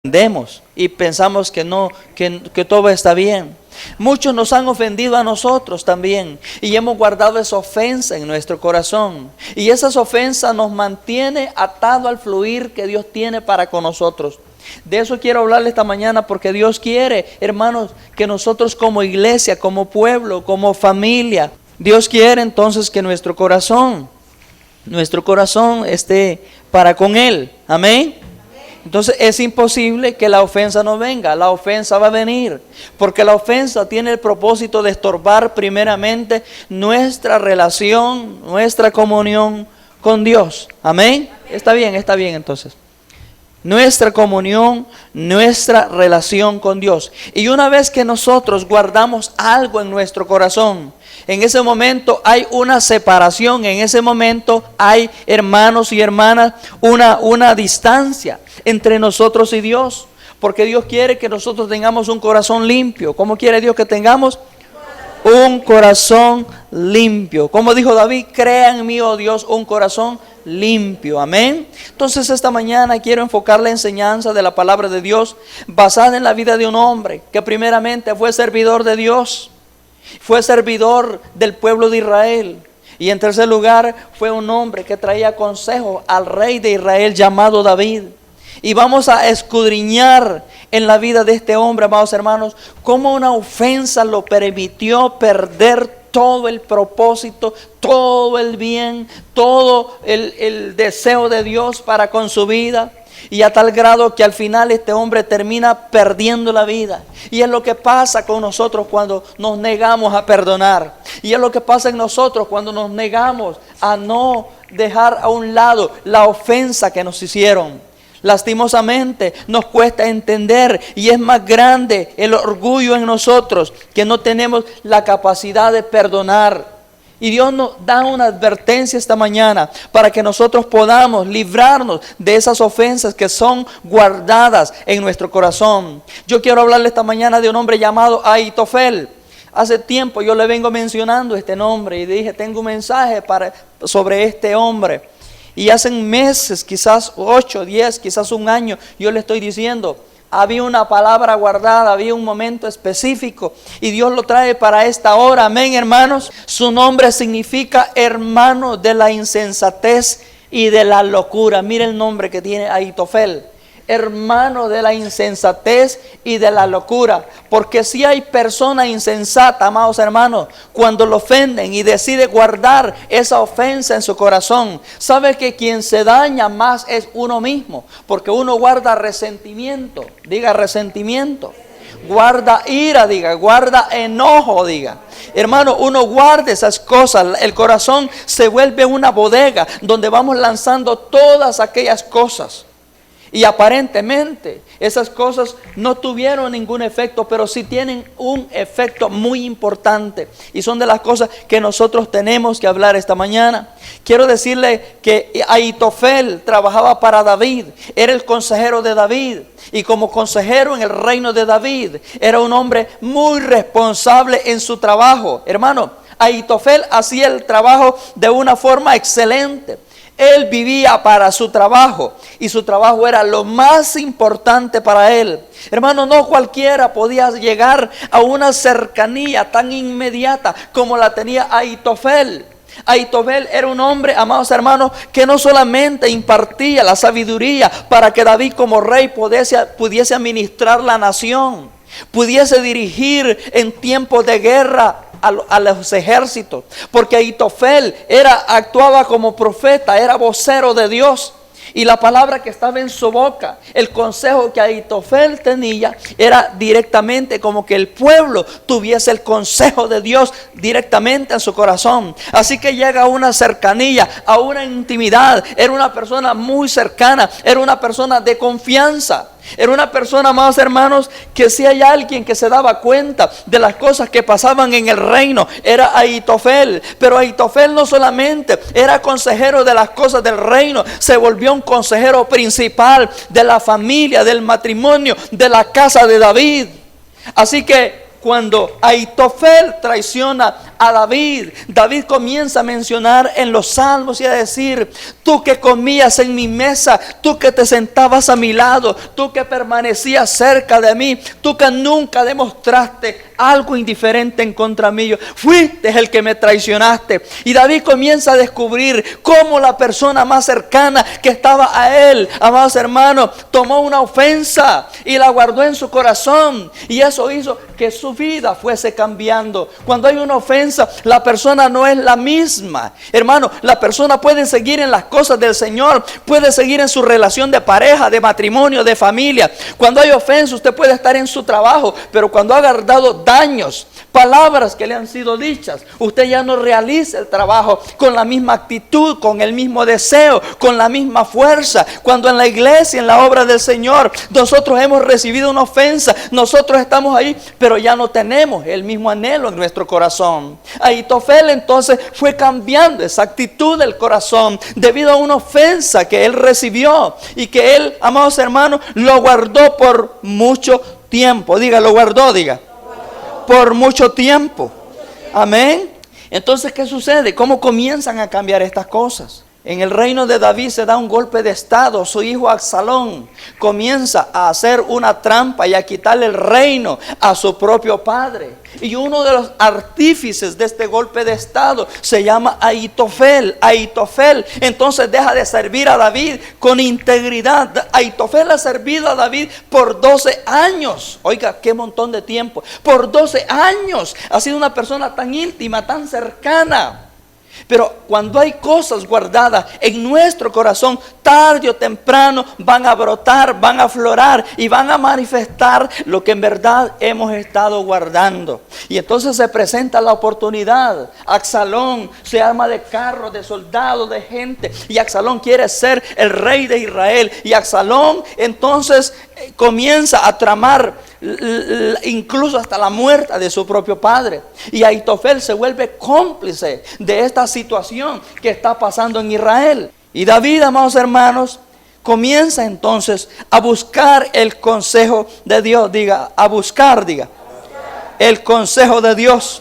Entendemos y pensamos que no, que todo está bien. Muchos nos han ofendido a nosotros también y hemos guardado esa ofensa en nuestro corazón. Y esa ofensa nos mantiene atado al fluir que Dios tiene para con nosotros. De eso quiero hablarle esta mañana, porque Dios quiere, hermanos, que nosotros como iglesia, como pueblo, como familia, Dios quiere entonces que nuestro corazón esté para con Él. Amén. Entonces es imposible que la ofensa no venga. La ofensa va a venir, porque la ofensa tiene el propósito de estorbar primeramente nuestra relación, nuestra comunión con Dios. Amén. Está bien entonces. Nuestra comunión, nuestra relación con Dios. Y una vez que nosotros guardamos algo en nuestro corazón, en ese momento hay una separación, en ese momento hay, hermanos y hermanas, una distancia entre nosotros y Dios. Porque Dios quiere que nosotros tengamos un corazón limpio. ¿Cómo quiere Dios que tengamos? Un corazón limpio. Como dijo David, crea en mí, oh Dios, un corazón limpio. Amén. Entonces esta mañana quiero enfocar la enseñanza de la palabra de Dios basada en la vida de un hombre que primeramente fue servidor de Dios, fue servidor del pueblo de Israel, y en tercer lugar fue un hombre que traía consejo al rey de Israel llamado David. Y vamos a escudriñar en la vida de este hombre, amados hermanos, cómo una ofensa lo permitió perder todo el propósito, todo el bien, todo el deseo de Dios para con su vida. Y a tal grado que al final este hombre termina perdiendo la vida. Y es lo que pasa con nosotros cuando nos negamos a perdonar. Y es lo que pasa en nosotros cuando nos negamos a no dejar a un lado la ofensa que nos hicieron. Lastimosamente nos cuesta entender, y es más grande el orgullo en nosotros que no tenemos la capacidad de perdonar. Y Dios nos da una advertencia esta mañana para que nosotros podamos librarnos de esas ofensas que son guardadas en nuestro corazón. Yo quiero hablarle esta mañana de un hombre llamado Ahitofel. Hace tiempo yo le vengo mencionando este nombre y dije, tengo un mensaje sobre este hombre. Y hace meses, quizás 8, 10, quizás un año, yo le estoy diciendo, había una palabra guardada, había un momento específico, y Dios lo trae para esta hora. Amén, hermanos. Su nombre significa hermano de la insensatez y de la locura. Mire el nombre que tiene Ahitofel. Hermano de la insensatez y de la locura. Porque si hay persona insensata, amados hermanos, cuando lo ofenden y decide guardar esa ofensa en su corazón, sabe que quien se daña más es uno mismo. Porque uno guarda resentimiento, diga resentimiento. Guarda ira, diga, guarda enojo, diga. Hermano, uno guarda esas cosas. El corazón se vuelve una bodega donde vamos lanzando todas aquellas cosas. Y aparentemente esas cosas no tuvieron ningún efecto, pero sí tienen un efecto muy importante. Y son de las cosas que nosotros tenemos que hablar esta mañana. Quiero decirle que Ahitofel trabajaba para David, era el consejero de David. Y como consejero en el reino de David, era un hombre muy responsable en su trabajo. Hermano, Ahitofel hacía el trabajo de una forma excelente. Él vivía para su trabajo y su trabajo era lo más importante para él. Hermano, no cualquiera podía llegar a una cercanía tan inmediata como la tenía Ahitofel. Ahitofel era un hombre, amados hermanos, que no solamente impartía la sabiduría para que David como rey pudiese administrar la nación, pudiese dirigir en tiempos de guerra a los ejércitos, porque Ahitofel actuaba como profeta, era vocero de Dios, y la palabra que estaba en su boca, el consejo que Ahitofel tenía, era directamente como que el pueblo tuviese el consejo de Dios directamente en su corazón. Así que llega a una cercanía, a una intimidad. Era una persona muy cercana, era una persona de confianza. Era una persona, más hermanos, que si hay alguien que se daba cuenta de las cosas que pasaban en el reino, era Ahitofel. Pero Ahitofel no solamente era consejero de las cosas del reino, se volvió un consejero principal de la familia, del matrimonio, de la casa de David. Así que cuando Ahitofel traiciona a David. David comienza a mencionar en los salmos y a decir: tú que comías en mi mesa, tú que te sentabas a mi lado, tú que permanecías cerca de mí, tú que nunca demostraste algo indiferente en contra mío, fuiste el que me traicionaste. Y David comienza a descubrir cómo la persona más cercana que estaba a él, amados hermanos, tomó una ofensa y la guardó en su corazón, y eso hizo que su vida fuese cambiando. Cuando hay una ofensa, la persona no es la misma. Hermano, la persona puede seguir en las cosas del Señor, puede seguir en su relación de pareja, de matrimonio, de familia. Cuando hay ofensa, usted puede estar en su trabajo, pero cuando ha guardado daños, palabras que le han sido dichas, usted ya no realiza el trabajo con la misma actitud, con el mismo deseo, con la misma fuerza. Cuando en la iglesia, en la obra del Señor, nosotros hemos recibido una ofensa, nosotros estamos ahí, pero ya no tenemos el mismo anhelo en nuestro corazón. Ahitofel entonces fue cambiando esa actitud del corazón debido a una ofensa que él recibió y que él, amados hermanos, lo guardó por mucho tiempo. Diga, lo guardó, diga. Por mucho tiempo. Amén. Entonces, ¿qué sucede? ¿Cómo comienzan a cambiar estas cosas? En el reino de David se da un golpe de estado. Su hijo Absalón comienza a hacer una trampa y a quitarle el reino a su propio padre. Y uno de los artífices de este golpe de estado se llama Ahitofel. Ahitofel entonces deja de servir a David con integridad. Ahitofel ha servido a David por 12 años. Oiga, qué montón de tiempo. Por 12 años ha sido una persona tan íntima, tan cercana. Pero cuando hay cosas guardadas en nuestro corazón, tarde o temprano van a brotar, van a aflorar y van a manifestar lo que en verdad hemos estado guardando. Y entonces se presenta la oportunidad. Absalón se arma de carros, de soldados, de gente, y Absalón quiere ser el rey de Israel. Y Absalón entonces comienza a tramar incluso hasta la muerte de su propio padre. Y Ahitofel se vuelve cómplice de esta situación que está pasando en Israel. Y David, amados hermanos, comienza entonces a buscar el consejo de Dios. Diga, a buscar, diga, el consejo de Dios.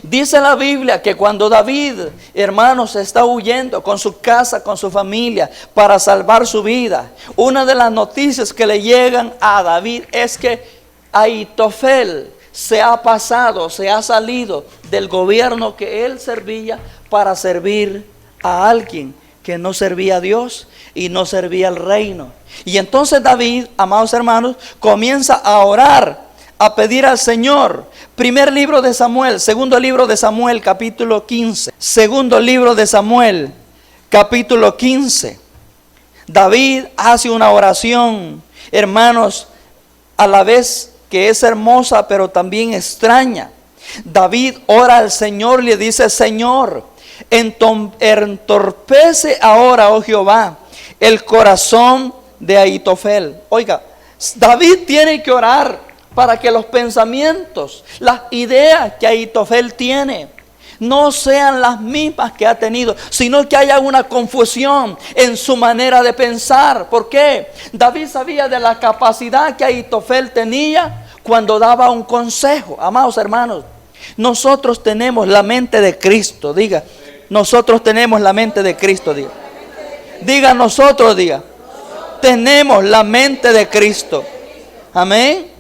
Dice la Biblia que cuando David, hermanos, está huyendo con su casa, con su familia, para salvar su vida, una de las noticias que le llegan a David es que Ahitofel se ha pasado, se ha salido del gobierno que él servía para servir a alguien que no servía a Dios y no servía al reino. Y entonces David, amados hermanos, comienza a orar, a pedir al Señor. Primer libro de Samuel, segundo libro de Samuel, capítulo 15. Segundo libro de Samuel, capítulo 15. David hace una oración, hermanos, a la vez que es hermosa, pero también extraña. David ora al Señor y le dice: Señor, entorpece ahora, oh Jehová, el corazón de Ahitofel. Oiga, David tiene que orar para que los pensamientos, las ideas que Ahitofel tiene, no sean las mismas que ha tenido, sino que haya una confusión en su manera de pensar. ¿Por qué? David sabía de la capacidad que Ahitofel tenía cuando daba un consejo. Amados hermanos, nosotros tenemos la mente de Cristo. Diga, nosotros tenemos la mente de Cristo. Diga, diga nosotros, diga, tenemos la mente de Cristo. Amén.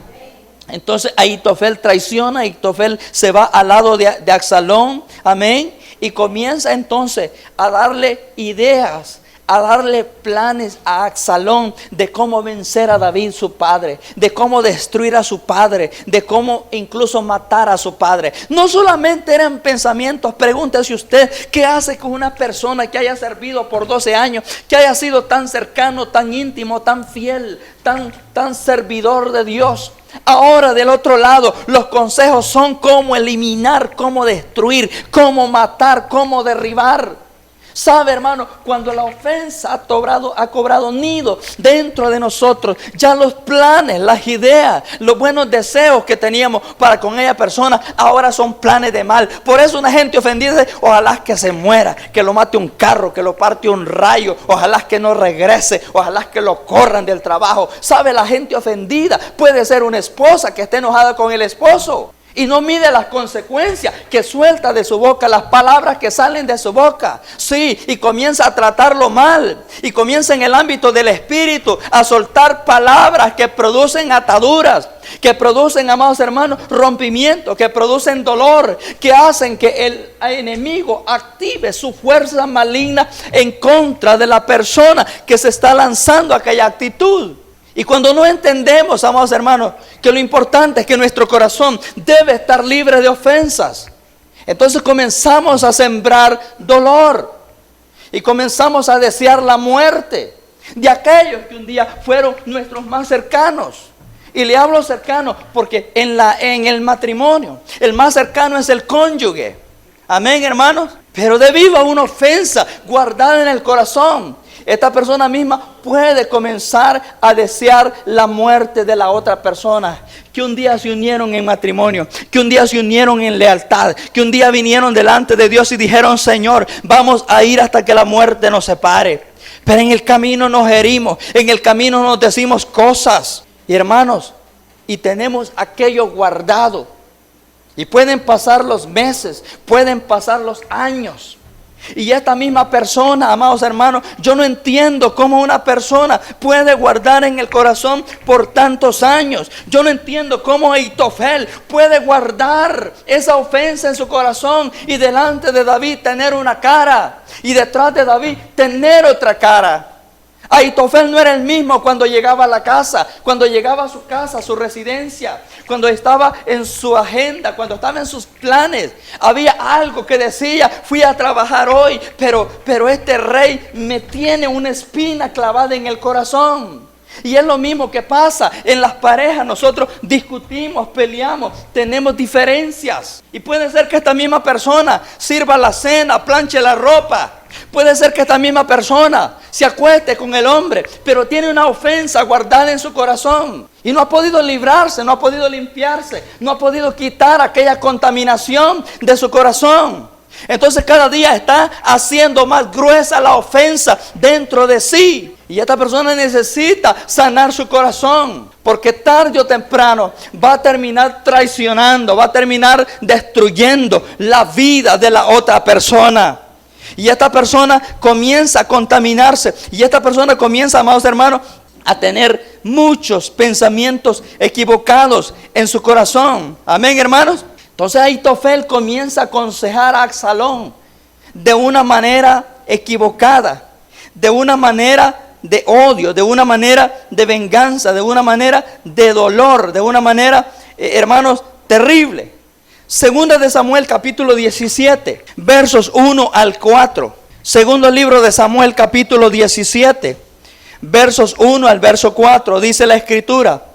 Entonces Ahitofel traiciona, Ahitofel se va al lado de Absalón, amén, y comienza entonces a darle ideas, a darle planes a Absalón de cómo vencer a David, su padre, de cómo destruir a su padre, de cómo incluso matar a su padre. No solamente eran pensamientos. Pregúntese usted, ¿qué hace con una persona que haya servido por 12 años, que haya sido tan cercano, tan íntimo, tan fiel, tan servidor de Dios? Ahora del otro lado, los consejos son cómo eliminar, cómo destruir, cómo matar, cómo derribar. ¿Sabe, hermano? Cuando la ofensa ha cobrado nido dentro de nosotros, ya los planes, las ideas, los buenos deseos que teníamos para con ella persona, ahora son planes de mal. Por eso una gente ofendida dice: ojalá que se muera, que lo mate un carro, que lo parte un rayo, ojalá que no regrese, ojalá que lo corran del trabajo. ¿Sabe? La gente ofendida puede ser una esposa que esté enojada con el esposo. Y no mide las consecuencias que suelta de su boca, las palabras que salen de su boca. Sí, y comienza a tratarlo mal. Y comienza en el ámbito del espíritu a soltar palabras que producen ataduras, que producen, amados hermanos, rompimiento, que producen dolor, que hacen que el enemigo active su fuerza maligna en contra de la persona que se está lanzando a aquella actitud. Y cuando no entendemos, amados hermanos, que lo importante es que nuestro corazón debe estar libre de ofensas, entonces comenzamos a sembrar dolor y comenzamos a desear la muerte de aquellos que un día fueron nuestros más cercanos. Y le hablo cercano porque en el matrimonio el más cercano es el cónyuge. Amén, hermanos. Pero debido a una ofensa guardada en el corazón, esta persona misma puede comenzar a desear la muerte de la otra persona, que un día se unieron en matrimonio, que un día se unieron en lealtad, que un día vinieron delante de Dios y dijeron: Señor, vamos a ir hasta que la muerte nos separe. Pero en el camino nos herimos, en el camino nos decimos cosas. Y hermanos, y tenemos aquello guardado. Y pueden pasar los meses, pueden pasar los años. Y esta misma persona, amados hermanos, yo no entiendo cómo una persona puede guardar en el corazón por tantos años. Yo no entiendo cómo Ahitofel puede guardar esa ofensa en su corazón y delante de David tener una cara y detrás de David tener otra cara. Ahitofel no era el mismo cuando llegaba a la casa, cuando llegaba a su casa, a su residencia, cuando estaba en su agenda, cuando estaba en sus planes. Había algo que decía: fui a trabajar hoy, pero este rey me tiene una espina clavada en el corazón. Y es lo mismo que pasa en las parejas. Nosotros discutimos, peleamos, tenemos diferencias. Y puede ser que esta misma persona sirva la cena, planche la ropa. Puede ser que esta misma persona se acueste con el hombre, pero tiene una ofensa guardada en su corazón. Y no ha podido librarse, no ha podido limpiarse, no ha podido quitar aquella contaminación de su corazón. Entonces cada día está haciendo más gruesa la ofensa dentro de sí. Y esta persona necesita sanar su corazón, porque tarde o temprano va a terminar traicionando, va a terminar destruyendo la vida de la otra persona. Y esta persona comienza a contaminarse. Y esta persona comienza, amados hermanos, a tener muchos pensamientos equivocados en su corazón. Amén, hermanos. Entonces Ahitofel comienza a aconsejar a Absalón de una manera equivocada, de una manera de odio, de una manera de venganza, de una manera de dolor, de una manera, hermanos, terrible. Segunda de Samuel capítulo 17, versos 1 al 4. Segundo libro de Samuel capítulo 17, versos 1 al verso 4. Dice la escritura: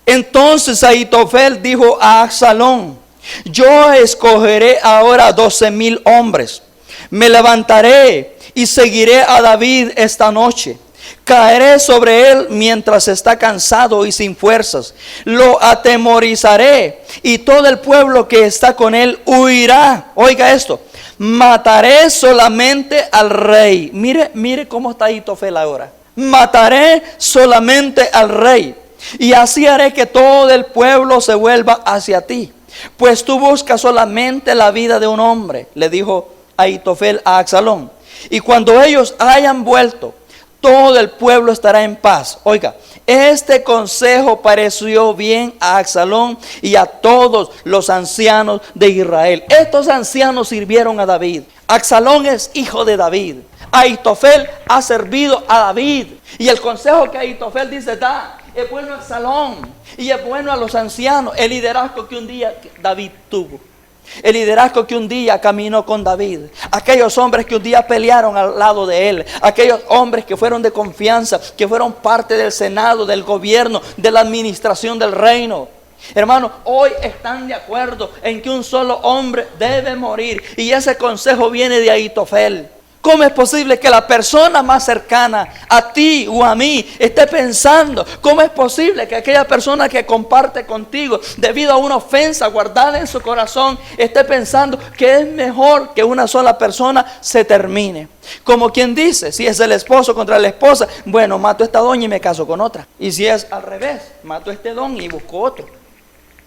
entonces Ahitofel dijo a Absalón: yo escogeré ahora 12,000 hombres. Me levantaré y seguiré a David esta noche. Caeré sobre él mientras está cansado y sin fuerzas. Lo atemorizaré y todo el pueblo que está con él huirá. Oiga esto: mataré solamente al rey. Mire cómo está Ahitofel ahora. Mataré solamente al rey, y así haré que todo el pueblo se vuelva hacia ti, pues tú buscas solamente la vida de un hombre, le dijo Ahitofel a Absalón. Y cuando ellos hayan vuelto, todo el pueblo estará en paz. Oiga, este consejo pareció bien a Absalón y a todos los ancianos de Israel. Estos ancianos sirvieron a David. Absalón es hijo de David. Ahitofel ha servido a David. Y el consejo que Ahitofel dice da es bueno a Absalón y es bueno a los ancianos. El liderazgo que un día David tuvo, el liderazgo que un día caminó con David, aquellos hombres que un día pelearon al lado de él, aquellos hombres que fueron de confianza, que fueron parte del senado, del gobierno, de la administración del reino. Hermanos, hoy están de acuerdo en que un solo hombre debe morir, y ese consejo viene de Ahitofel. ¿Cómo es posible que la persona más cercana a ti o a mí esté pensando? ¿Cómo es posible que aquella persona que comparte contigo, debido a una ofensa guardada en su corazón, esté pensando que es mejor que una sola persona se termine? Como quien dice, si es el esposo contra la esposa, bueno, mato a esta doña y me caso con otra. Y si es al revés, mato a este don y busco otro.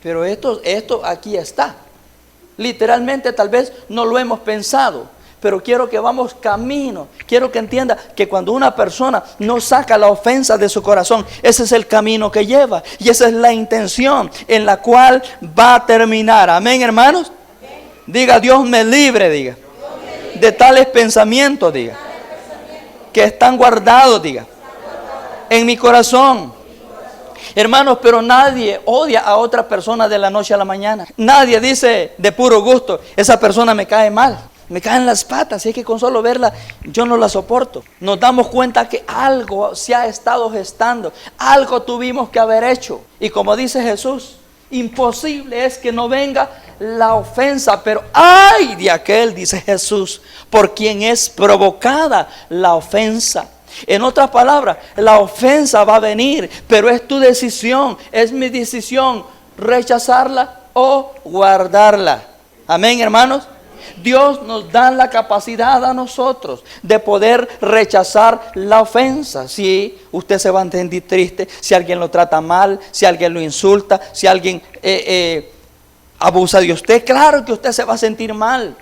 Pero esto aquí está. Literalmente tal vez no lo hemos pensado, pero quiero que vamos camino. Quiero que entienda que cuando una persona no saca la ofensa de su corazón, ese es el camino que lleva. Y esa es la intención en la cual va a terminar. Amén, hermanos. Diga, Dios me libre, diga, de tales pensamientos, diga, que están guardados, diga, en mi corazón. Hermanos, pero nadie odia a otra persona de la noche a la mañana. Nadie dice de puro gusto, esa persona me cae mal, me caen las patas, y es que con solo verla yo no la soporto. Nos damos cuenta que algo se ha estado gestando, algo tuvimos que haber hecho. Y como dice Jesús, imposible es que no venga la ofensa, pero ay de aquel, dice Jesús, por quien es provocada la ofensa. En otras palabras, la ofensa va a venir, pero es tu decisión, es mi decisión rechazarla o guardarla. Amén, hermanos. Dios nos da la capacidad a nosotros de poder rechazar la ofensa. Si usted se va a sentir triste, si alguien lo trata mal, si alguien lo insulta, si alguien abusa de usted, claro que usted se va a sentir mal.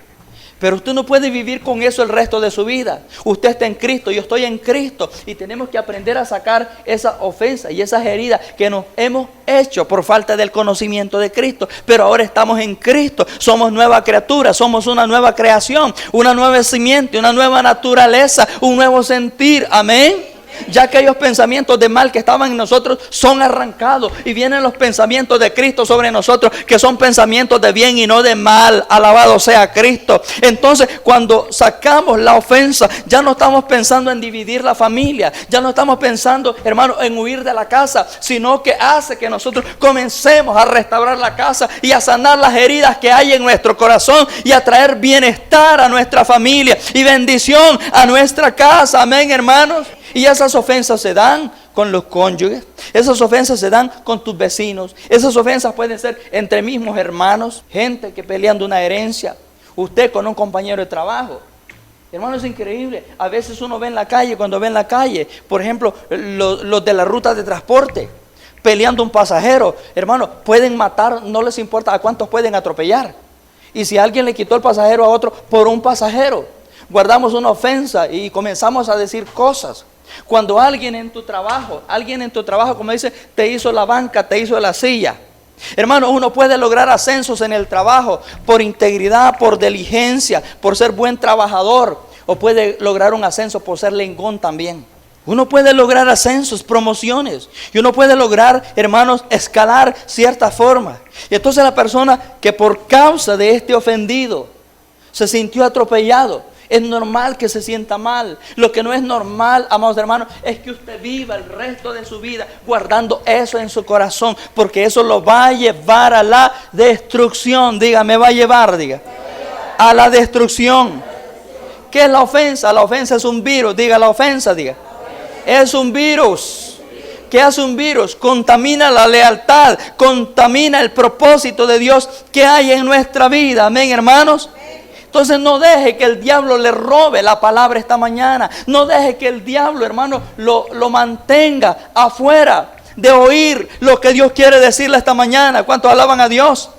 Pero usted no puede vivir con eso el resto de su vida. Usted está en Cristo, yo estoy en Cristo. Y tenemos que aprender a sacar esa ofensa y esas heridas que nos hemos hecho por falta del conocimiento de Cristo. Pero ahora estamos en Cristo, somos nueva criatura, somos una nueva creación, una nueva simiente, una nueva naturaleza, un nuevo sentir. Amén. Ya aquellos pensamientos de mal que estaban en nosotros son arrancados y vienen los pensamientos de Cristo sobre nosotros, que son pensamientos de bien y no de mal. Alabado sea Cristo. Entonces, cuando sacamos la ofensa, ya no estamos pensando en dividir la familia, ya no estamos pensando, hermano, en huir de la casa, sino que hace que nosotros comencemos a restaurar la casa y a sanar las heridas que hay en nuestro corazón y a traer bienestar a nuestra familia y bendición a nuestra casa. Amén, hermanos. Y esas ofensas se dan con los cónyuges, esas ofensas se dan con tus vecinos, esas ofensas pueden ser entre mismos hermanos, gente que peleando una herencia, usted con un compañero de trabajo. Hermano, es increíble. A veces uno ve en la calle, cuando ve en la calle, por ejemplo, los de la ruta de transporte, peleando un pasajero. Hermano, pueden matar, no les importa a cuántos pueden atropellar. Y si alguien le quitó el pasajero a otro por un pasajero, guardamos una ofensa y comenzamos a decir cosas. Cuando alguien en tu trabajo, como dice, te hizo la banca, te hizo la silla. Hermano, uno puede lograr ascensos en el trabajo por integridad, por diligencia, por ser buen trabajador. O puede lograr un ascenso por ser lengón también. Uno puede lograr ascensos, promociones. Y uno puede lograr, hermanos, escalar cierta forma. Y entonces la persona que por causa de este ofendido se sintió atropellado, es normal que se sienta mal. Lo que no es normal, amados hermanos, es que usted viva el resto de su vida guardando eso en su corazón, porque eso lo va a llevar a la destrucción. Diga, me va a llevar, diga, a la destrucción. ¿Qué es la ofensa? La ofensa es un virus. Diga, la ofensa, diga, es un virus. ¿Qué hace un virus? Contamina la lealtad, contamina el propósito de Dios que hay en nuestra vida. Amén, hermanos. Entonces no deje que el diablo le robe la palabra esta mañana. No deje que el diablo, hermano, lo mantenga afuera de oír lo que Dios quiere decirle esta mañana. ¿Cuántos alaban a Dios?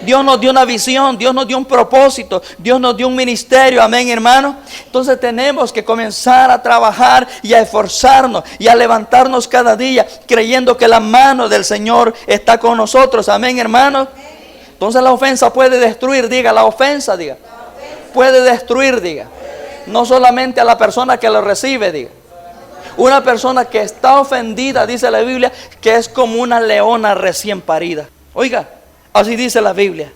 Dios nos dio una visión, Dios nos dio un propósito, Dios nos dio un ministerio. Amén, hermano. Entonces tenemos que comenzar a trabajar y a esforzarnos y a levantarnos cada día creyendo que la mano del Señor está con nosotros. Amén, hermano. Entonces la ofensa puede destruir. Diga, la ofensa, diga, puede destruir, diga. No solamente a la persona que lo recibe, diga. Una persona que está ofendida, dice la Biblia, que es como una leona recién parida. Oiga, así dice la Biblia.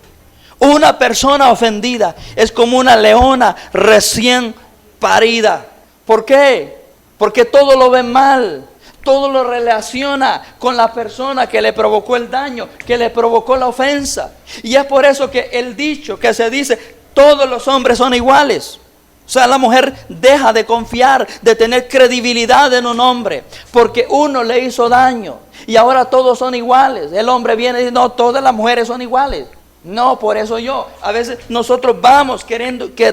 Una persona ofendida es como una leona recién parida. ¿Por qué? Porque todo lo ve mal. Todo lo relaciona con la persona que le provocó el daño, que le provocó la ofensa. Y es por eso que el dicho que se dice, todos los hombres son iguales. O sea, la mujer deja de confiar, de tener credibilidad en un hombre, porque uno le hizo daño y ahora todos son iguales. El hombre viene y dice, no, todas las mujeres son iguales. No, por eso a veces nosotros vamos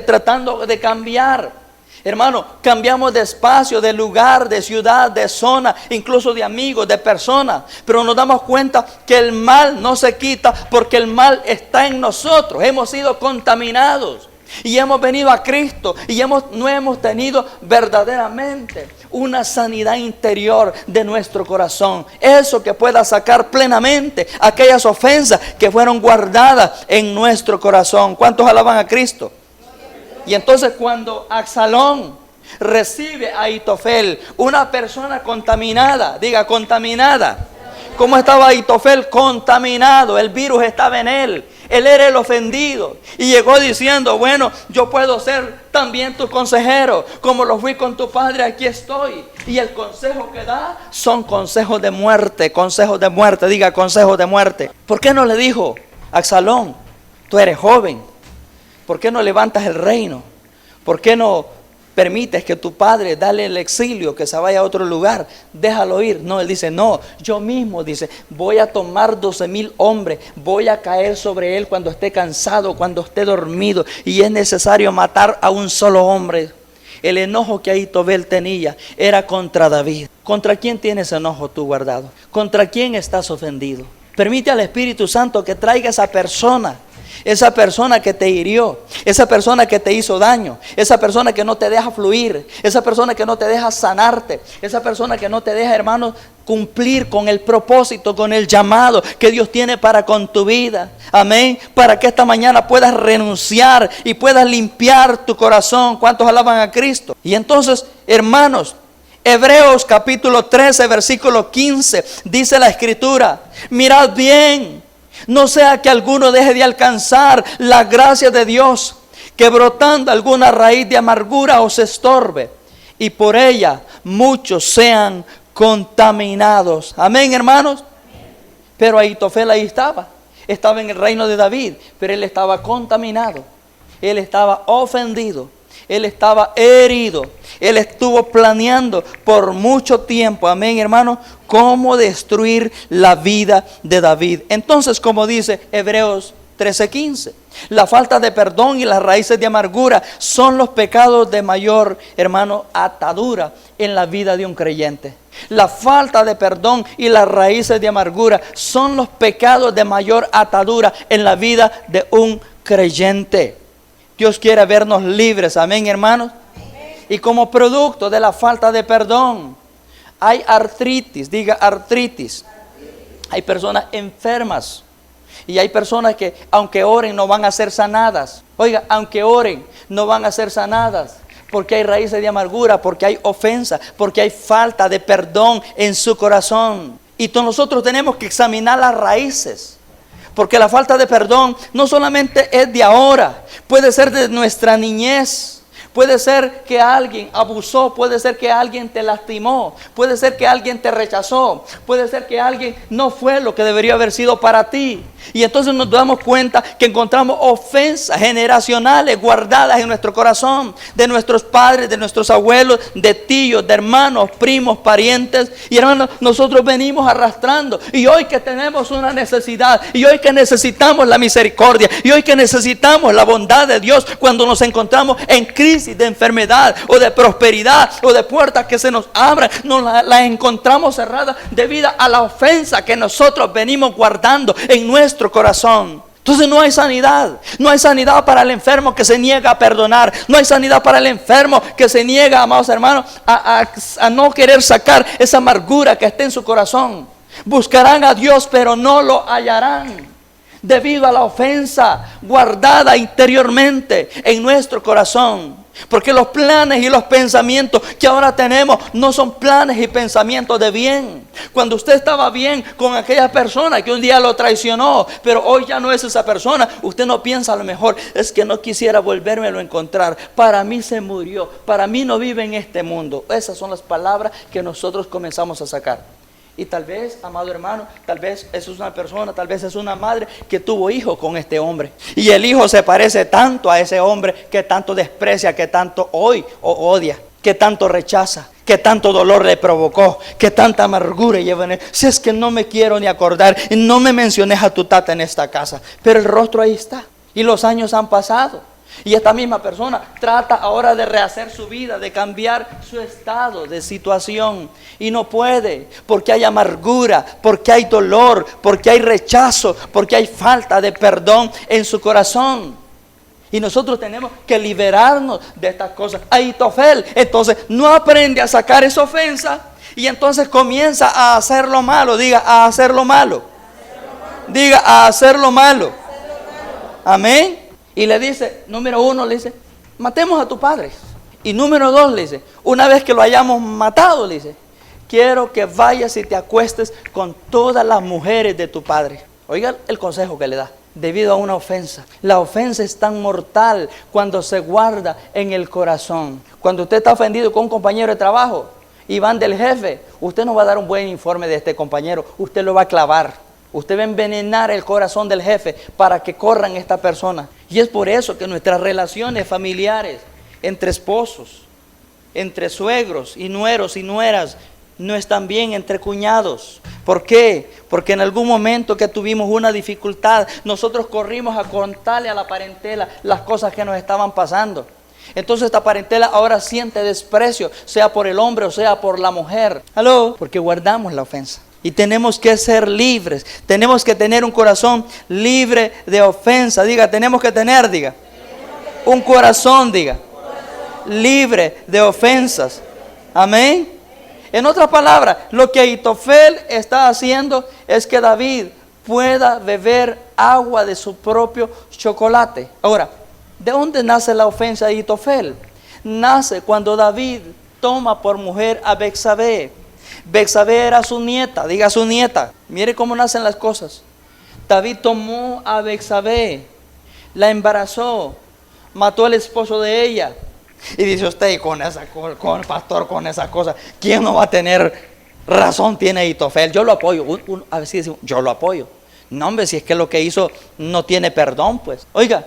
tratando de cambiar. Hermano, cambiamos de espacio, de lugar, de ciudad, de zona, incluso de amigos, de personas. Pero nos damos cuenta que el mal no se quita porque el mal está en nosotros. Hemos sido contaminados y hemos venido a Cristo y no hemos tenido verdaderamente una sanidad interior de nuestro corazón. Eso que pueda sacar plenamente aquellas ofensas que fueron guardadas en nuestro corazón. ¿Cuántos alaban a Cristo? Y entonces cuando Absalón recibe a Ahitofel, una persona contaminada, diga contaminada. ¿Cómo estaba Ahitofel? Contaminado, el virus estaba en él. Él era el ofendido y llegó diciendo, bueno, yo puedo ser también tu consejero, como lo fui con tu padre, aquí estoy. Y el consejo que da son consejos de muerte, diga consejos de muerte. ¿Por qué no le dijo Absalón, tú eres joven? ¿Por qué no levantas el reino? ¿Por qué no permites que tu padre dale el exilio, que se vaya a otro lugar? Déjalo ir. No, él dice, no, yo mismo, dice, voy a tomar 12,000 hombres, voy a caer sobre él cuando esté cansado, cuando esté dormido, y es necesario matar a un solo hombre. El enojo que Ahitofel tenía era contra David. ¿Contra quién tienes enojo tú guardado? ¿Contra quién estás ofendido? Permite al Espíritu Santo que traiga esa persona que te hirió, esa persona que te hizo daño, esa persona que no te deja fluir, esa persona que no te deja sanarte, esa persona que no te deja, hermano, cumplir con el propósito, con el llamado que Dios tiene para con tu vida. Amén. Para que esta mañana puedas renunciar y puedas limpiar tu corazón. ¿Cuántos alaban a Cristo? Y entonces, hermanos, Hebreos capítulo 13, versículo 15, dice la Escritura, mirad bien, no sea que alguno deje de alcanzar la gracia de Dios, que brotando alguna raíz de amargura os estorbe, y por ella muchos sean contaminados. Amén, hermanos. Pero Ahitofel ahí estaba en el reino de David, pero él estaba contaminado, él estaba ofendido, él estaba herido. Él estuvo planeando por mucho tiempo, amén, hermano, cómo destruir la vida de David. Entonces, como dice Hebreos 13:15, la falta de perdón y las raíces de amargura son los pecados de mayor, hermano, atadura en la vida de un creyente. La falta de perdón y las raíces de amargura son los pecados de mayor atadura en la vida de un creyente. Dios quiere vernos libres, amén, hermanos. Y como producto de la falta de perdón, hay artritis, diga artritis. Hay personas enfermas. Y hay personas que aunque oren no van a ser sanadas. Oiga, aunque oren no van a ser sanadas. Porque hay raíces de amargura, porque hay ofensa, porque hay falta de perdón en su corazón. Y nosotros tenemos que examinar las raíces. Porque la falta de perdón no solamente es de ahora, puede ser de nuestra niñez. Puede ser que alguien abusó, puede ser que alguien te lastimó, puede ser que alguien te rechazó, puede ser que alguien no fue lo que debería haber sido para ti. Y entonces nos damos cuenta que encontramos ofensas generacionales guardadas en nuestro corazón, de nuestros padres, de nuestros abuelos, de tíos, de hermanos, primos, parientes. Y hermanos, nosotros venimos arrastrando. Y hoy que tenemos una necesidad, y hoy que necesitamos la misericordia, y hoy que necesitamos la bondad de Dios, cuando nos encontramos en crisis de enfermedad o de prosperidad o de puertas que se nos abran, nos las encontramos cerradas debido a la ofensa que nosotros venimos guardando en nuestro corazón. Entonces no hay sanidad para el enfermo que se niega a perdonar, no hay sanidad para el enfermo que se niega, amados hermanos, a no querer sacar esa amargura que está en su corazón. Buscarán a Dios pero no lo hallarán, debido a la ofensa guardada interiormente en nuestro corazón. Porque los planes y los pensamientos que ahora tenemos no son planes y pensamientos de bien. Cuando usted estaba bien con aquella persona que un día lo traicionó, pero hoy ya no es esa persona, usted no piensa a lo mejor, es que no quisiera volvérmelo a encontrar. Para mí se murió, para mí no vive en este mundo. Esas son las palabras que nosotros comenzamos a sacar. Y tal vez, amado hermano, tal vez eso es una persona, tal vez es una madre que tuvo hijos con este hombre. Y el hijo se parece tanto a ese hombre que tanto desprecia, que tanto hoy odia, que tanto rechaza, que tanto dolor le provocó, que tanta amargura lleva en él. Si es que no me quiero ni acordar, y no me menciones a tu tata en esta casa. Pero el rostro ahí está. Y los años han pasado. Y esta misma persona trata ahora de rehacer su vida, de cambiar su estado de situación. Y no puede, porque hay amargura, porque hay dolor, porque hay rechazo, porque hay falta de perdón en su corazón. Y nosotros tenemos que liberarnos de estas cosas. Ahitofel, entonces, no aprende a sacar esa ofensa y entonces comienza a hacer lo malo. Diga, a hacer lo malo. Diga, a hacer lo malo. Amén. Y le dice, número 1, le dice, matemos a tu padre. Y número 2, le dice, una vez que lo hayamos matado, le dice, quiero que vayas y te acuestes con todas las mujeres de tu padre. Oiga el consejo que le da. Debido a una ofensa. La ofensa es tan mortal cuando se guarda en el corazón. Cuando usted está ofendido con un compañero de trabajo y van del jefe, usted no va a dar un buen informe de este compañero, usted lo va a clavar. Usted va a envenenar el corazón del jefe para que corran esta persona. Y es por eso que nuestras relaciones familiares, entre esposos, entre suegros y nueros y nueras, no están bien entre cuñados. ¿Por qué? Porque en algún momento que tuvimos una dificultad, nosotros corrimos a contarle a la parentela las cosas que nos estaban pasando. Entonces esta parentela ahora siente desprecio, sea por el hombre o sea por la mujer. ¿Aló? Porque guardamos la ofensa. Y tenemos que ser libres. Tenemos que tener un corazón libre de ofensa. Diga, tenemos que tener, diga. Un corazón, diga. Libre de ofensas. Amén. En otras palabras, lo que Ahitofel está haciendo es que David pueda beber agua de su propio chocolate. Ahora, ¿de dónde nace la ofensa de Ahitofel? Nace cuando David toma por mujer a Betsabé. Betsabé era su nieta, diga su nieta. Mire cómo nacen las cosas. David tomó a Betsabé, la embarazó, mató al esposo de ella. Y dice usted, con el pastor, con esa cosa, ¿quién no va a tener razón? Tiene Ahitofel. Yo lo apoyo. A ver si decimos, yo lo apoyo. No, hombre, si es que lo que hizo no tiene perdón, pues. Oiga,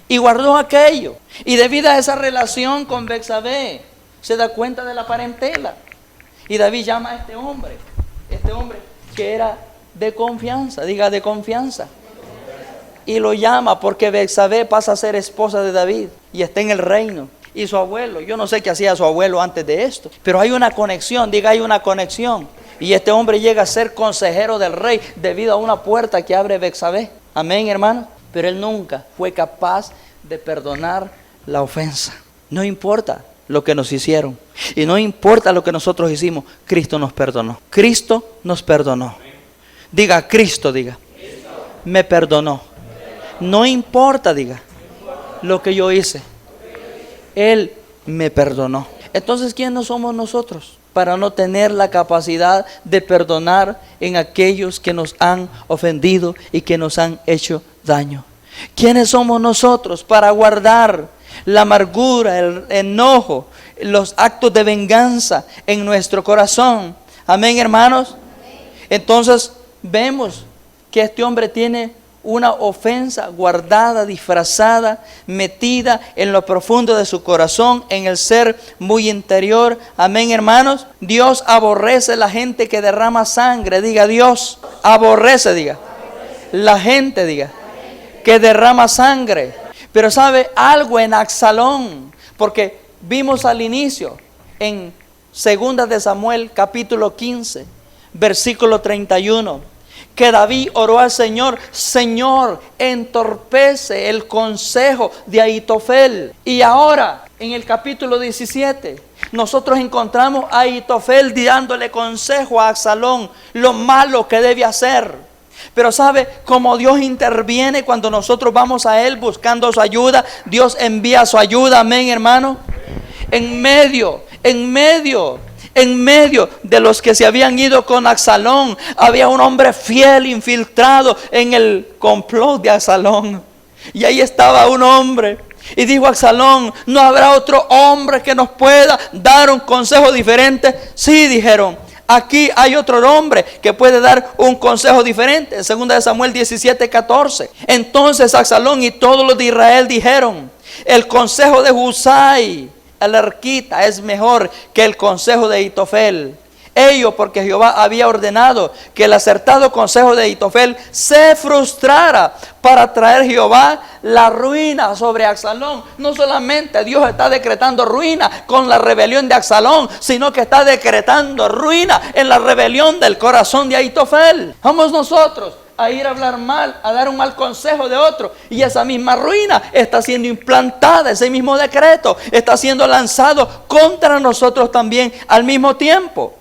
y guardó aquello. Y debido a esa relación con Betsabé, se da cuenta de la parentela. Y David llama a este hombre que era de confianza, diga de confianza. Y lo llama porque Betsabé pasa a ser esposa de David y está en el reino. Y su abuelo, yo no sé qué hacía su abuelo antes de esto, pero hay una conexión, diga hay una conexión. Y este hombre llega a ser consejero del rey debido a una puerta que abre Betsabé. Amén, hermano. Pero él nunca fue capaz de perdonar la ofensa. No importa lo que nos hicieron y no importa lo que nosotros hicimos, Cristo nos perdonó. Cristo nos perdonó. Diga, Cristo, diga, me perdonó. No importa, diga, lo que yo hice. Él me perdonó. Entonces, ¿quién no somos nosotros para no tener la capacidad de perdonar en aquellos que nos han ofendido y que nos han hecho daño? ¿Quiénes somos nosotros para guardar la amargura, el enojo, los actos de venganza en nuestro corazón? Amén, hermanos. Entonces vemos que este hombre tiene una ofensa guardada, disfrazada, metida en lo profundo de su corazón, en el ser muy interior. Amén, hermanos. Dios aborrece la gente que derrama sangre. Diga, Dios aborrece, diga, la gente, diga, que derrama sangre. Pero sabe algo en Absalón, porque vimos al inicio en 2 de Samuel capítulo 15, versículo 31. Que David oró al Señor, Señor, entorpece el consejo de Ahitofel. Y ahora, en el capítulo 17, nosotros encontramos a Ahitofel dándole consejo a Absalón, lo malo que debe hacer. Pero ¿sabe cómo Dios interviene cuando nosotros vamos a Él buscando su ayuda? Dios envía su ayuda, amén, hermano. En medio de los que se habían ido con Absalón, había un hombre fiel infiltrado en el complot de Absalón. Y ahí estaba un hombre. Y dijo Absalón, ¿no habrá otro hombre que nos pueda dar un consejo diferente? Sí, dijeron, aquí hay otro hombre que puede dar un consejo diferente. En 2 de Samuel 17:14. Entonces Absalón y todos los de Israel dijeron, el consejo de Husai, el arquita, es mejor que el consejo de Ahitofel. Ello porque Jehová había ordenado que el acertado consejo de Ahitofel se frustrara para traer Jehová la ruina sobre Absalón. No solamente Dios está decretando ruina con la rebelión de Absalón, sino que está decretando ruina en la rebelión del corazón de Ahitofel. Vamos nosotros a ir a hablar mal, a dar un mal consejo de otro, y esa misma ruina está siendo implantada, ese mismo decreto está siendo lanzado contra nosotros también al mismo tiempo.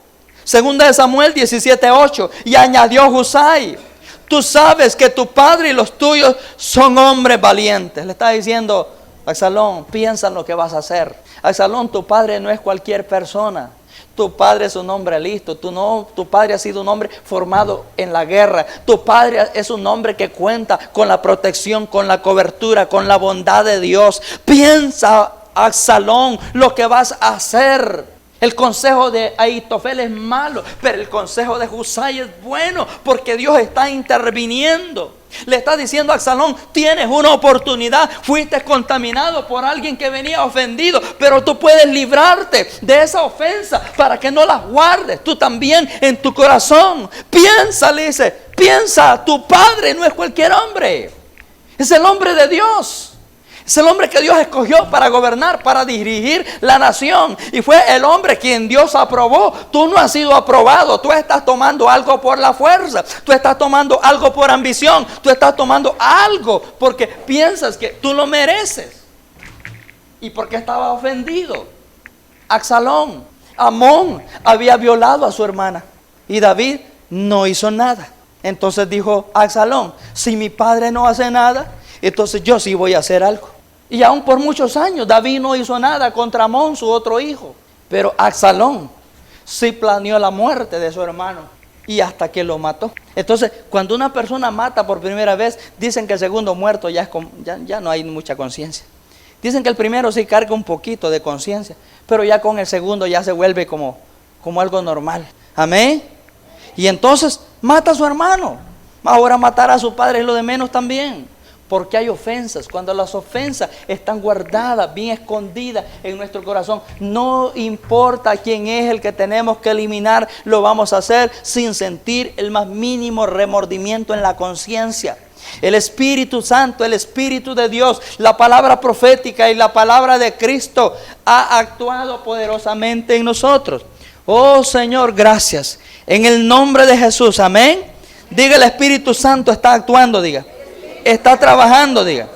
Segunda de Samuel 17:8, y añadió Husai: tú sabes que tu padre y los tuyos son hombres valientes. Le está diciendo: Absalón, piensa en lo que vas a hacer. Absalón, tu padre no es cualquier persona. Tu padre es un hombre listo. Tu padre ha sido un hombre formado en la guerra. Tu padre es un hombre que cuenta con la protección, con la cobertura, con la bondad de Dios. Piensa, Absalón, lo que vas a hacer. El consejo de Ahitofel es malo, pero el consejo de Husai es bueno, porque Dios está interviniendo. Le está diciendo a Absalón: tienes una oportunidad, fuiste contaminado por alguien que venía ofendido, pero tú puedes librarte de esa ofensa para que no la guardes tú también en tu corazón. Piensa, le dice, piensa, tu padre no es cualquier hombre, es el hombre de Dios. Es el hombre que Dios escogió para gobernar, para dirigir la nación. Y fue el hombre quien Dios aprobó. Tú no has sido aprobado. Tú estás tomando algo por la fuerza. Tú estás tomando algo por ambición. Tú estás tomando algo porque piensas que tú lo mereces. ¿Y por qué estaba ofendido? Absalón, Amón había violado a su hermana y David no hizo nada. Entonces dijo Absalón: si mi padre no hace nada, entonces yo sí voy a hacer algo. Y aún por muchos años David no hizo nada contra Amón, su otro hijo. Pero Absalón sí planeó la muerte de su hermano y hasta que lo mató. Entonces, cuando una persona mata por primera vez, dicen que el segundo muerto ya no hay mucha conciencia. Dicen que el primero sí carga un poquito de conciencia, pero ya con el segundo ya se vuelve como algo normal. Amén. Y entonces mata a su hermano. Ahora matar a su padre es lo de menos también. Porque hay ofensas. Cuando las ofensas están guardadas, bien escondidas en nuestro corazón, no importa quién es el que tenemos que eliminar, lo vamos a hacer sin sentir el más mínimo remordimiento en la conciencia. El Espíritu Santo, el Espíritu de Dios, la palabra profética y la palabra de Cristo ha actuado poderosamente en nosotros. Oh Señor, gracias. En el nombre de Jesús, amén. Diga: el Espíritu Santo está actuando, diga. Está trabajando, diga.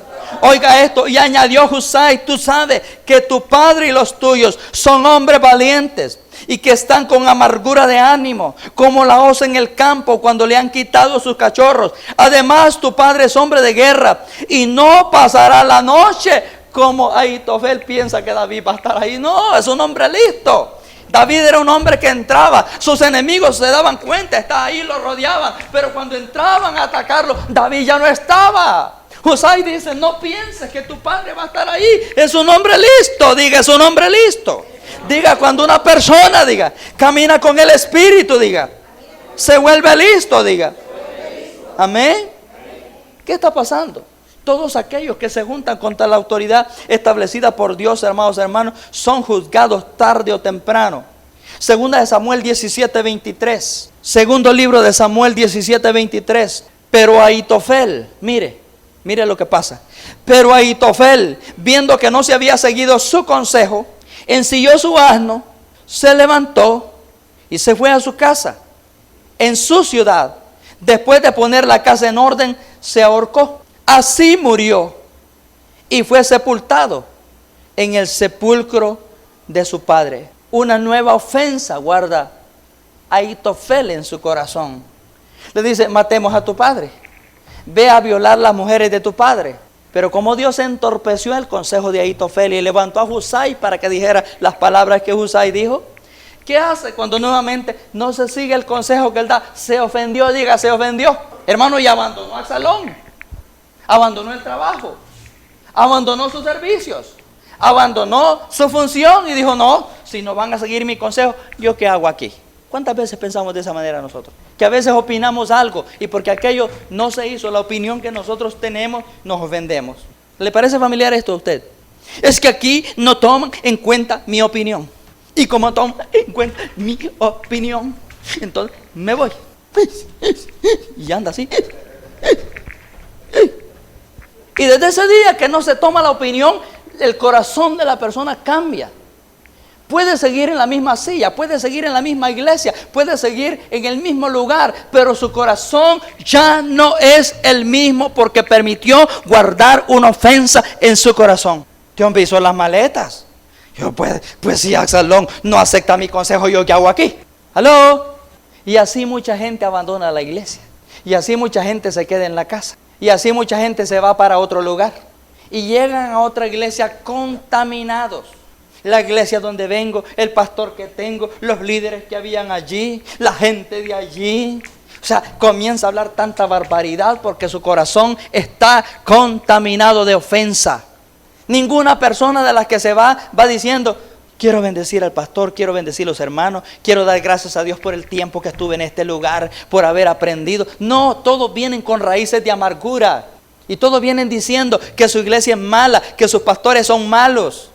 Oiga esto: y añadió Husai: tú sabes que tu padre y los tuyos son hombres valientes y que están con amargura de ánimo, como la osa en el campo cuando le han quitado sus cachorros. Además, tu padre es hombre de guerra y no pasará la noche como Ahitofel piensa que David va a estar ahí. No, es un hombre listo. David era un hombre que entraba, sus enemigos se daban cuenta, estaba ahí, lo rodeaban, pero cuando entraban a atacarlo, David ya no estaba. Husai dice: no pienses que tu padre va a estar ahí, es un hombre listo. Diga: es un hombre listo. Diga: cuando una persona, diga, camina con el Espíritu, diga, se vuelve listo, diga. Amén. ¿Qué está pasando? Todos aquellos que se juntan contra la autoridad establecida por Dios, hermanos, son juzgados tarde o temprano. Segunda de Samuel 17:23. Segundo libro de Samuel 17:23. Pero Ahitofel, mire lo que pasa. Pero Ahitofel, viendo que no se había seguido su consejo, ensilló su asno, se levantó y se fue a su casa. En su ciudad, después de poner la casa en orden, se ahorcó. Así murió y fue sepultado en el sepulcro de su padre. Una nueva ofensa guarda Ahitofel en su corazón. Le dice: matemos a tu padre, ve a violar las mujeres de tu padre. Pero como Dios entorpeció el consejo de Ahitofel y levantó a Husai para que dijera las palabras que Husai dijo, ¿qué hace cuando nuevamente no se sigue el consejo que él da? Se ofendió, diga: se ofendió. Hermano, y abandonó a Absalón. Abandonó el trabajo, abandonó sus servicios, abandonó su función y dijo: no, si no van a seguir mi consejo, ¿yo qué hago aquí? ¿Cuántas veces pensamos de esa manera nosotros? Que a veces opinamos algo y porque aquello no se hizo, la opinión que nosotros tenemos, nos ofendemos. ¿Le parece familiar esto a usted? Es que aquí no toman en cuenta mi opinión. Y como toma en cuenta mi opinión, entonces me voy. Y anda así. Y desde ese día que no se toma la opinión, el corazón de la persona cambia. Puede seguir en la misma silla, puede seguir en la misma iglesia, puede seguir en el mismo lugar, pero su corazón ya no es el mismo porque permitió guardar una ofensa en su corazón. Dios me hizo las maletas. Yo, pues si Absalón no acepta mi consejo, ¿yo qué hago aquí? ¿Aló? Y así mucha gente abandona la iglesia. Y así mucha gente se queda en la casa. Y así mucha gente se va para otro lugar. Y llegan a otra iglesia contaminados. La iglesia donde vengo, el pastor que tengo, los líderes que habían allí, la gente de allí. O sea, comienza a hablar tanta barbaridad porque su corazón está contaminado de ofensa. Ninguna persona de las que se va diciendo, quiero bendecir al pastor, quiero bendecir a los hermanos, quiero dar gracias a Dios por el tiempo que estuve en este lugar, por haber aprendido. No, todos vienen con raíces de amargura. Y todos vienen diciendo que su iglesia es mala, que sus pastores son malos.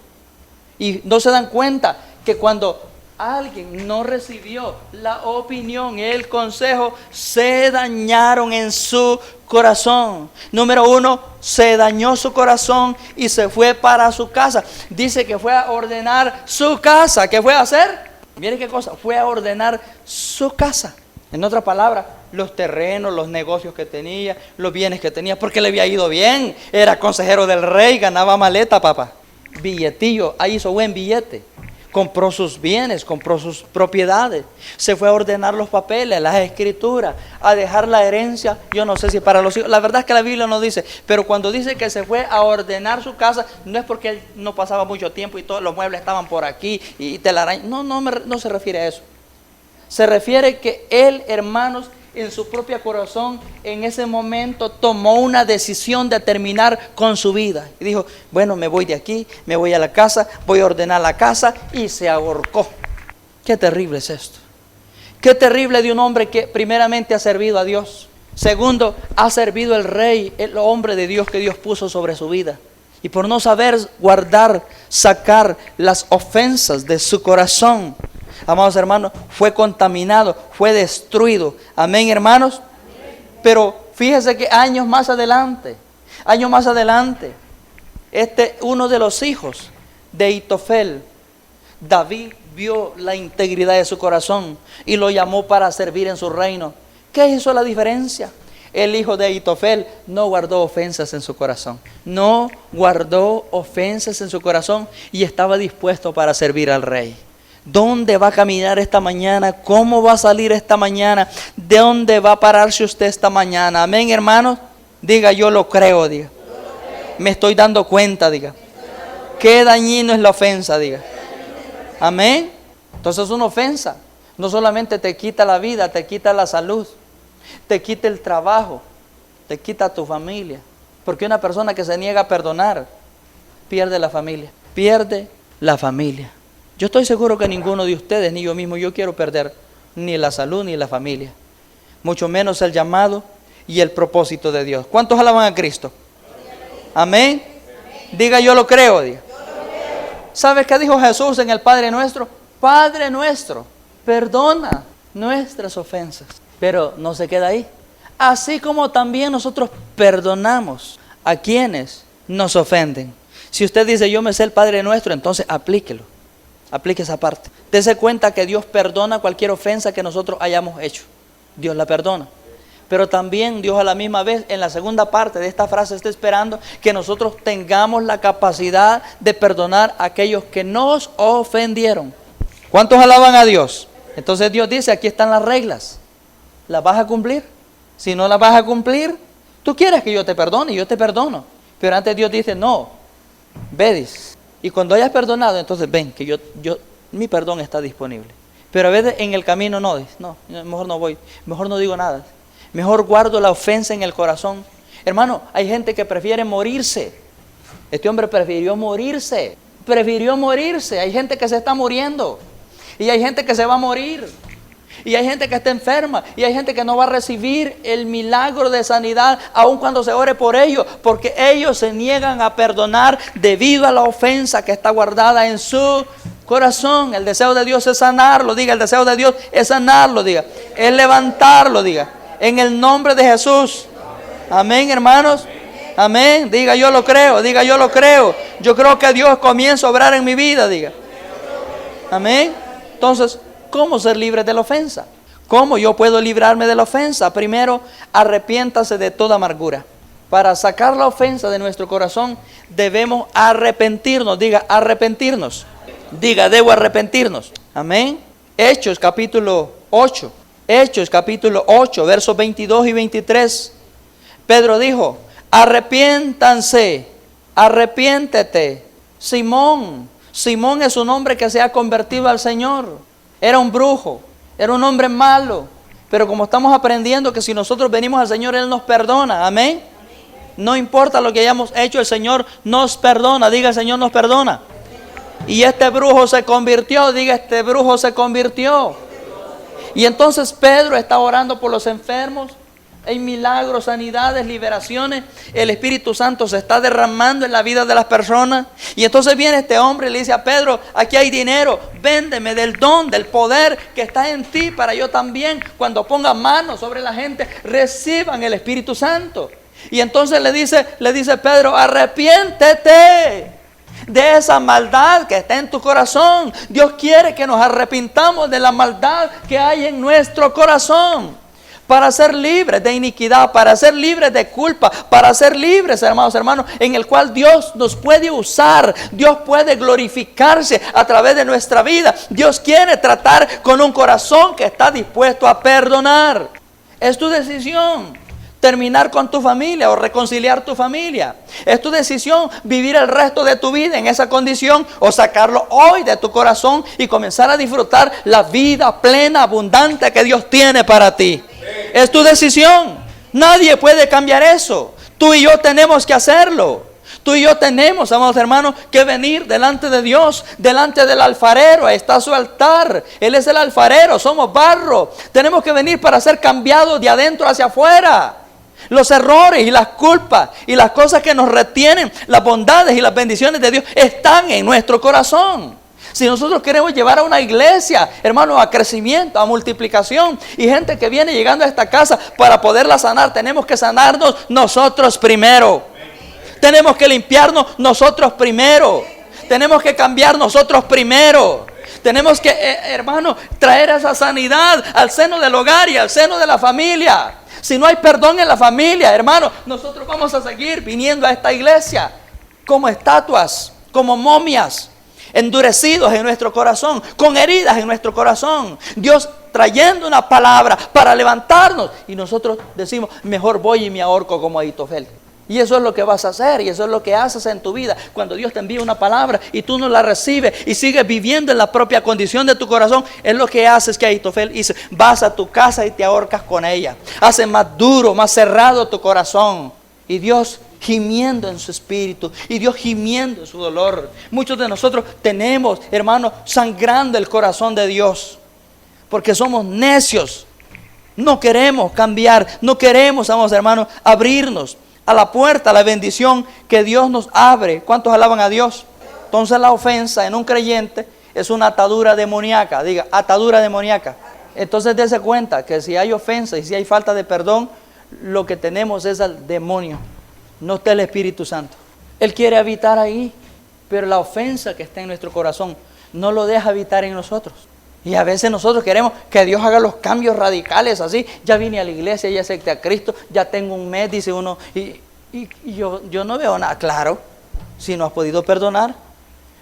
Y no se dan cuenta que cuando alguien no recibió la opinión y el consejo, se dañaron en su corazón. Número 1, se dañó su corazón y se fue para su casa. Dice que fue a ordenar su casa. ¿Qué fue a hacer? Mire qué cosa, fue a ordenar su casa. En otras palabras, los terrenos, los negocios que tenía, los bienes que tenía, porque le había ido bien. Era consejero del rey, ganaba maleta, papá. Billetillo, ahí hizo buen billete. Compró sus bienes, compró sus propiedades. Se fue a ordenar los papeles, las escrituras, a dejar la herencia. Yo no sé si para los hijos. La verdad es que la Biblia no dice. Pero cuando dice que se fue a ordenar su casa, no es porque él no pasaba mucho tiempo y todos los muebles estaban por aquí y telaraña. No se refiere a eso. Se refiere que él, hermanos, en su propio corazón, en ese momento tomó una decisión de terminar con su vida. Y dijo, bueno, me voy de aquí, me voy a la casa, voy a ordenar la casa, y se ahorcó. Qué terrible es esto. Qué terrible de un hombre que primeramente ha servido a Dios. Segundo, ha servido al rey, el hombre de Dios que Dios puso sobre su vida. Y por no saber guardar, sacar las ofensas de su corazón, amados hermanos, fue contaminado, fue destruido. Amén, hermanos. Amén. Pero fíjese que años más adelante, uno de los hijos de Ahitofel, David vio la integridad de su corazón y lo llamó para servir en su reino. ¿Qué hizo la diferencia? El hijo de Ahitofel no guardó ofensas en su corazón. No guardó ofensas en su corazón y estaba dispuesto para servir al rey. ¿Dónde va a caminar esta mañana? ¿Cómo va a salir esta mañana? ¿De dónde va a pararse usted esta mañana? Amén, hermanos. Diga, yo lo creo, diga. Me estoy dando cuenta, diga. Qué dañino es la ofensa, diga. Amén. Entonces una ofensa no solamente te quita la vida, te quita la salud, te quita el trabajo, te quita tu familia. Porque una persona que se niega a perdonar pierde la familia. Pierde la familia. Yo estoy seguro que ninguno de ustedes, ni yo mismo, yo quiero perder ni la salud ni la familia. Mucho menos el llamado y el propósito de Dios. ¿Cuántos alaban a Cristo? Amén. Diga, yo lo creo. Diga. ¿Sabes qué dijo Jesús en el Padre Nuestro? Padre nuestro, perdona nuestras ofensas. Pero no se queda ahí. Así como también nosotros perdonamos a quienes nos ofenden. Si usted dice, yo me sé el Padre Nuestro, entonces aplíquelo. Aplique esa parte. Dese cuenta que Dios perdona cualquier ofensa que nosotros hayamos hecho. Dios la perdona. Pero también Dios a la misma vez, en la segunda parte de esta frase, está esperando que nosotros tengamos la capacidad de perdonar a aquellos que nos ofendieron. ¿Cuántos alaban a Dios? Entonces Dios dice, aquí están las reglas. ¿Las vas a cumplir? Si no las vas a cumplir, tú quieres que yo te perdone y yo te perdono. Pero antes Dios dice, no, vedis. Y cuando hayas perdonado, entonces ven que mi perdón está disponible. Pero a veces en el camino no, mejor no voy, mejor no digo nada. Mejor guardo la ofensa en el corazón. Hermano, hay gente que prefiere morirse. Este hombre prefirió morirse. Hay gente que se está muriendo. Y hay gente que se va a morir. Y hay gente que está enferma. Y hay gente que no va a recibir el milagro de sanidad aun cuando se ore por ellos. Porque ellos se niegan a perdonar debido a la ofensa que está guardada en su corazón. El deseo de Dios es sanarlo, diga, el deseo de Dios es sanarlo, diga, es levantarlo, diga, en el nombre de Jesús. Amén, hermanos. Amén. Diga, yo lo creo, diga, yo lo creo. Yo creo que Dios comienza a obrar en mi vida, diga. Amén. Entonces, ¿cómo ser libre de la ofensa? ¿Cómo yo puedo librarme de la ofensa? Primero, arrepiéntase de toda amargura. Para sacar la ofensa de nuestro corazón, debemos arrepentirnos. Diga, arrepentirnos. Diga, debo arrepentirnos. Amén. Hechos capítulo 8. Hechos capítulo 8, versos 22 y 23. Pedro dijo, arrepiéntanse, arrepiéntete. Simón es un hombre que se ha convertido al Señor. Era un brujo, era un hombre malo. Pero como estamos aprendiendo que si nosotros venimos al Señor, Él nos perdona. Amén. No importa lo que hayamos hecho, el Señor nos perdona. Diga, el Señor nos perdona. Y este brujo se convirtió. Diga, este brujo se convirtió. Y entonces Pedro está orando por los enfermos. Hay milagros, sanidades, liberaciones. El Espíritu Santo se está derramando en la vida de las personas. Y entonces viene este hombre y le dice a Pedro, aquí hay dinero, véndeme del don, del poder que está en ti, para yo también, cuando ponga manos sobre la gente, reciban el Espíritu Santo. Y entonces le dice Pedro, arrepiéntete de esa maldad que está en tu corazón. Dios quiere que nos arrepintamos de la maldad que hay en nuestro corazón, para ser libres de iniquidad, para ser libres de culpa, para ser libres, hermanos, en el cual Dios nos puede usar. Dios puede glorificarse a través de nuestra vida. Dios quiere tratar con un corazón que está dispuesto a perdonar. Es tu decisión terminar con tu familia o reconciliar tu familia. Es tu decisión vivir el resto de tu vida en esa condición o sacarlo hoy de tu corazón y comenzar a disfrutar la vida plena, abundante que Dios tiene para ti. Es tu decisión. Nadie puede cambiar eso. Tú y yo tenemos que hacerlo. Tú y yo tenemos, amados hermanos, que venir delante de Dios, delante del alfarero. Ahí está su altar. Él es el alfarero, somos barro. Tenemos que venir para ser cambiados de adentro hacia afuera. Los errores y las culpas y las cosas que nos retienen, las bondades y las bendiciones de Dios están en nuestro corazón. Si nosotros queremos llevar a una iglesia, hermano, a crecimiento, a multiplicación, y gente que viene llegando a esta casa para poderla sanar, tenemos que sanarnos nosotros primero. Tenemos que limpiarnos nosotros primero. Tenemos que cambiar nosotros primero. Tenemos que, hermano, traer esa sanidad al seno del hogar y al seno de la familia. Si no hay perdón en la familia, hermano, nosotros vamos a seguir viniendo a esta iglesia como estatuas, como momias, endurecidos en nuestro corazón, con heridas en nuestro corazón. Dios trayendo una palabra para levantarnos y nosotros decimos, mejor voy y me ahorco como Ahitofel. Y eso es lo que vas a hacer, y eso es lo que haces en tu vida. Cuando Dios te envía una palabra y tú no la recibes y sigues viviendo en la propia condición de tu corazón, es lo que haces que Ahitofel dice, vas a tu casa y te ahorcas con ella. Hace más duro, más cerrado tu corazón. Y Dios gimiendo en su espíritu, y Dios gimiendo en su dolor. Muchos de nosotros tenemos, hermanos, sangrando el corazón de Dios, porque somos necios. No queremos cambiar, no queremos, amados hermanos, abrirnos a la puerta, a la bendición que Dios nos abre. ¿Cuántos alaban a Dios? Entonces la ofensa en un creyente es una atadura demoníaca. Diga, atadura demoníaca. Entonces dése cuenta que si hay ofensa y si hay falta de perdón, lo que tenemos es al demonio, no está el Espíritu Santo. Él quiere habitar ahí, pero la ofensa que está en nuestro corazón no lo deja habitar en nosotros. Y a veces nosotros queremos que Dios haga los cambios radicales así. Ya vine a la iglesia, ya acepté a Cristo, ya tengo un mes, dice uno. Y yo no veo nada claro si no has podido perdonar.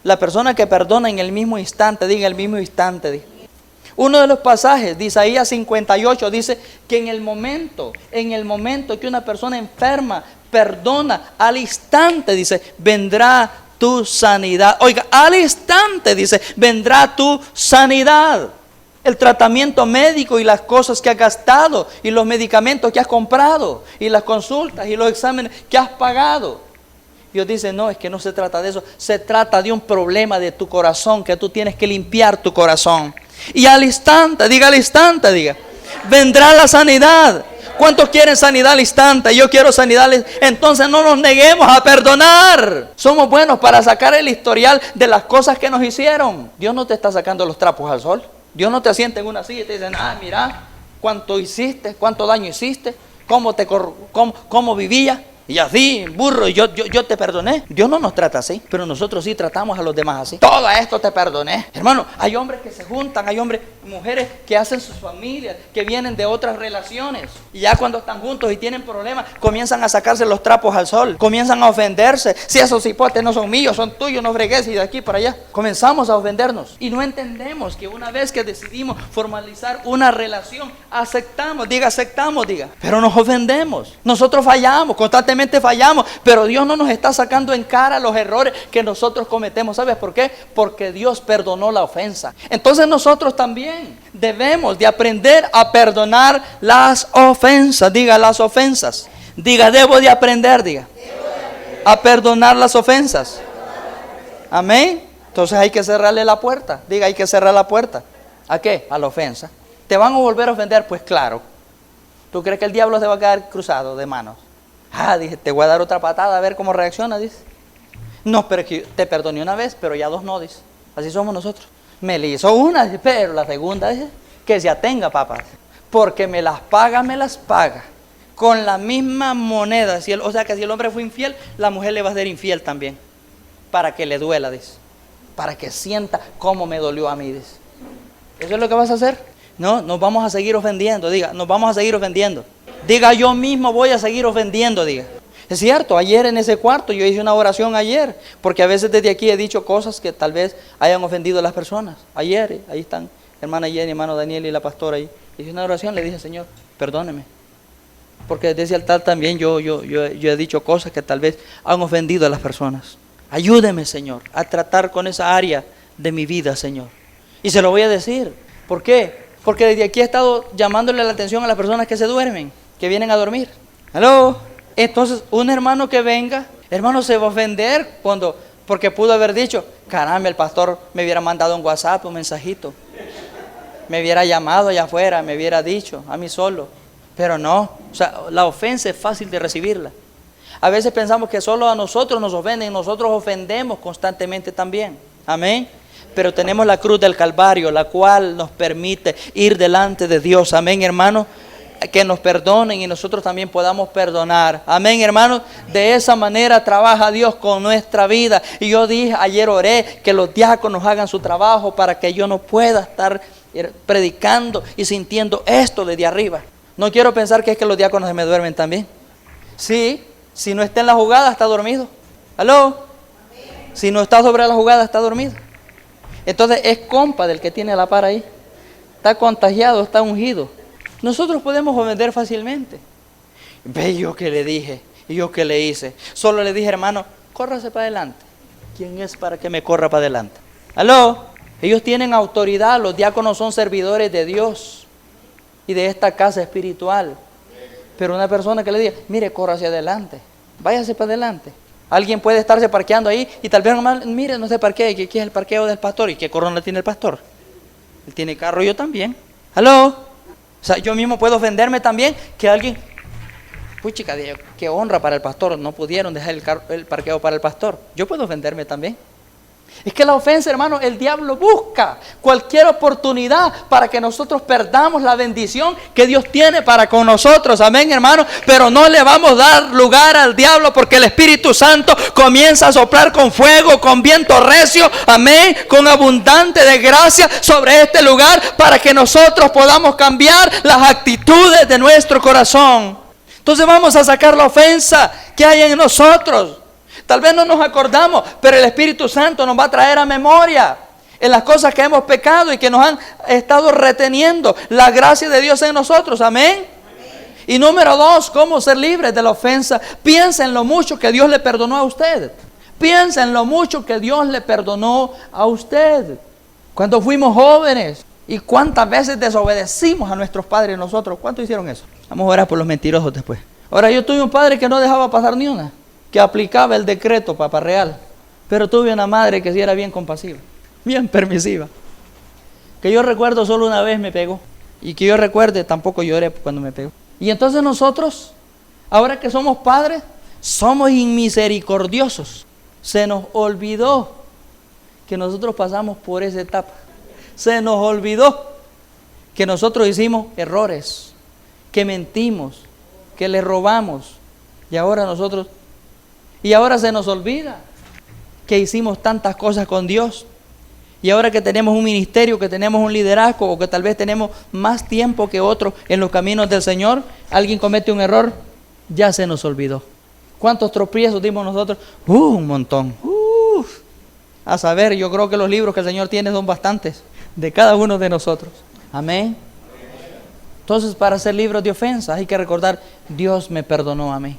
La persona que perdona en el mismo instante, diga el mismo instante. Diga. Uno de los pasajes de Isaías 58 dice que en el momento que una persona enferma perdona, al instante, dice, vendrá tu sanidad. Oiga, al instante, dice, vendrá tu sanidad. El tratamiento médico y las cosas que has gastado y los medicamentos que has comprado y las consultas y los exámenes que has pagado. Dios dice, no, es que no se trata de eso. Se trata de un problema de tu corazón, que tú tienes que limpiar tu corazón. Y al instante, diga, vendrá la sanidad. ¿Cuántos quieren sanidad al instante? Yo quiero sanidad. Entonces no nos neguemos a perdonar. Somos buenos para sacar el historial de las cosas que nos hicieron. Dios no te está sacando los trapos al sol. Dios no te sienta en una silla y te dice, mira, cuánto hiciste, cuánto daño hiciste, cómo vivías. Y así, burro, yo te perdoné. Dios no nos trata así, pero nosotros sí tratamos a los demás así. Todo esto te perdoné. Hermano, hay hombres que se juntan, hay hombres, mujeres que hacen sus familias, que vienen de otras relaciones. Y ya cuando están juntos y tienen problemas, comienzan a sacarse los trapos al sol. Comienzan a ofenderse. Si esos hipotes no son míos, son tuyos, no fregues y de aquí para allá. Comenzamos a ofendernos. Y no entendemos que una vez que decidimos formalizar una relación, aceptamos, diga, pero nos ofendemos. Nosotros fallamos, constantemente fallamos, pero Dios no nos está sacando en cara los errores que nosotros cometemos. ¿Sabes por qué? Porque Dios perdonó la ofensa. Entonces nosotros también debemos de aprender a perdonar las ofensas. Diga, las ofensas. Diga, debo de aprender, diga, a perdonar las ofensas. Amén. Entonces hay que cerrarle la puerta. Diga, hay que cerrar la puerta. ¿A qué? A la ofensa. ¿Te van a volver a ofender? Pues claro. ¿Tú crees que el diablo se va a quedar cruzado de manos? Dije, te voy a dar otra patada a ver cómo reacciona, dice. No, pero que te perdoné una vez, pero ya dos no, dice. Así somos nosotros. Me le hizo una, dice, pero la segunda, dice, que se atenga, papá. Porque me las paga con la misma moneda. O sea que si el hombre fue infiel, la mujer le va a ser infiel también. Para que le duela, dice. Para que sienta cómo me dolió a mí, dice. ¿Eso es lo que vas a hacer? No, nos vamos a seguir ofendiendo, diga, nos vamos a seguir ofendiendo. Diga, yo mismo voy a seguir ofendiendo, diga. Es cierto, ayer en ese cuarto yo hice una oración ayer, porque a veces desde aquí he dicho cosas que tal vez hayan ofendido a las personas. Ayer, ahí están hermana Jenny, hermano Daniel y la pastora ahí. Hice una oración, le dije, Señor, perdóneme. Porque desde ese altar también yo he dicho cosas que tal vez han ofendido a las personas. Ayúdeme, Señor, a tratar con esa área de mi vida, Señor. Y se lo voy a decir. ¿Por qué? Porque desde aquí he estado llamándole la atención a las personas que se duermen, que vienen a dormir. ¿Aló? Entonces, un hermano que venga, hermano, se va a ofender porque pudo haber dicho, caramba, el pastor me hubiera mandado un WhatsApp, un mensajito. Me hubiera llamado allá afuera, me hubiera dicho, a mí solo. Pero no, o sea, la ofensa es fácil de recibirla. A veces pensamos que solo a nosotros nos ofenden, nosotros ofendemos constantemente también. Amén. Pero tenemos la cruz del Calvario, la cual nos permite ir delante de Dios. Amén, hermano. Que nos perdonen y nosotros también podamos perdonar. Amén, hermanos. De esa manera trabaja Dios con nuestra vida. Y yo dije, ayer oré que los diáconos hagan su trabajo para que yo no pueda estar predicando y sintiendo esto desde arriba. No quiero pensar que es que los diáconos se me duermen también. Sí, si no está en la jugada está dormido. ¿Aló? Si no está sobre la jugada está dormido. Entonces es compa del que tiene la par ahí. Está contagiado, está ungido. Nosotros podemos ofender fácilmente. Ve yo que le dije y yo que le hice. Solo le dije, hermano, córrase para adelante. ¿Quién es para que me corra para adelante? ¿Aló? Ellos tienen autoridad, los diáconos son servidores de Dios y de esta casa espiritual. Pero una persona que le diga, mire, corra hacia adelante, váyase para adelante. Alguien puede estarse parqueando ahí y tal vez, hermano, mire, no se parquee, que aquí es el parqueo del pastor. ¿Y qué corona tiene el pastor? Él tiene carro, yo también. ¿Aló? O sea, yo mismo puedo ofenderme también que alguien, chica, qué honra para el pastor, no pudieron dejar el parqueo para el pastor. Yo puedo ofenderme también. Es que la ofensa, hermano, el diablo busca cualquier oportunidad para que nosotros perdamos la bendición que Dios tiene para con nosotros. Amén, hermano. Pero no le vamos a dar lugar al diablo porque el Espíritu Santo comienza a soplar con fuego, con viento recio. Amén. Con abundante de gracia sobre este lugar para que nosotros podamos cambiar las actitudes de nuestro corazón. Entonces vamos a sacar la ofensa que hay en nosotros. Tal vez no nos acordamos, pero el Espíritu Santo nos va a traer a memoria en las cosas que hemos pecado y que nos han estado reteniendo la gracia de Dios en nosotros. Amén. Y número 2, ¿cómo ser libres de la ofensa? Piensa en lo mucho que Dios le perdonó a usted. Piensa en lo mucho que Dios le perdonó a usted. Cuando fuimos jóvenes y cuántas veces desobedecimos a nuestros padres nosotros. ¿Cuántos hicieron eso? Vamos a orar por los mentirosos después. Ahora, yo tuve un padre que no dejaba pasar ni una, que aplicaba el decreto Papa Real, pero tuve una madre que sí era bien compasiva, bien permisiva, que yo recuerdo solo una vez me pegó, y que yo recuerde tampoco lloré cuando me pegó. Y entonces nosotros, ahora que somos padres, somos inmisericordiosos. Se nos olvidó que nosotros pasamos por esa etapa. Se nos olvidó que nosotros hicimos errores, que mentimos, que le robamos. Y ahora se nos olvida que hicimos tantas cosas con Dios. Y ahora que tenemos un ministerio, que tenemos un liderazgo, o que tal vez tenemos más tiempo que otros en los caminos del Señor, alguien comete un error, ya se nos olvidó. ¿Cuántos tropiezos dimos nosotros? Un montón. A saber, yo creo que los libros que el Señor tiene son bastantes de cada uno de nosotros. Amén. Entonces, para ser libres de ofensas hay que recordar, Dios me perdonó a mí.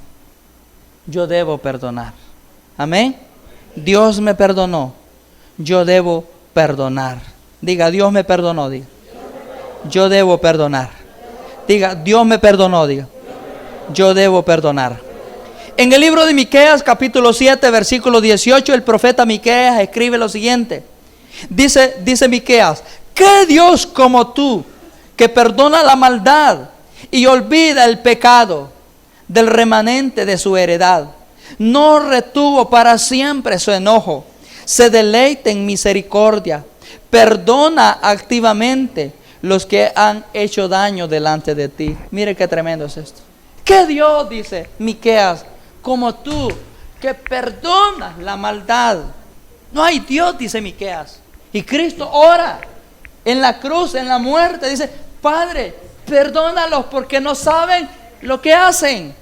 Yo debo perdonar. Amén. Dios me perdonó. Yo debo perdonar. Diga, Dios me perdonó. Diga, yo debo perdonar. Diga, Dios me perdonó. Diga, yo debo perdonar. En el libro de Miqueas, capítulo 7, versículo 18, el profeta Miqueas escribe lo siguiente. Dice Miqueas, ¿qué Dios como tú, que perdona la maldad y olvida el pecado del remanente de su heredad? No retuvo para siempre su enojo, se deleita en misericordia, perdona activamente los que han hecho daño delante de ti. Mire qué tremendo es esto. ¿Qué Dios, dice Miqueas, como tú, que perdonas la maldad? No hay Dios, dice Miqueas. Y Cristo ora en la cruz, en la muerte, dice, Padre, perdónalos porque no saben lo que hacen.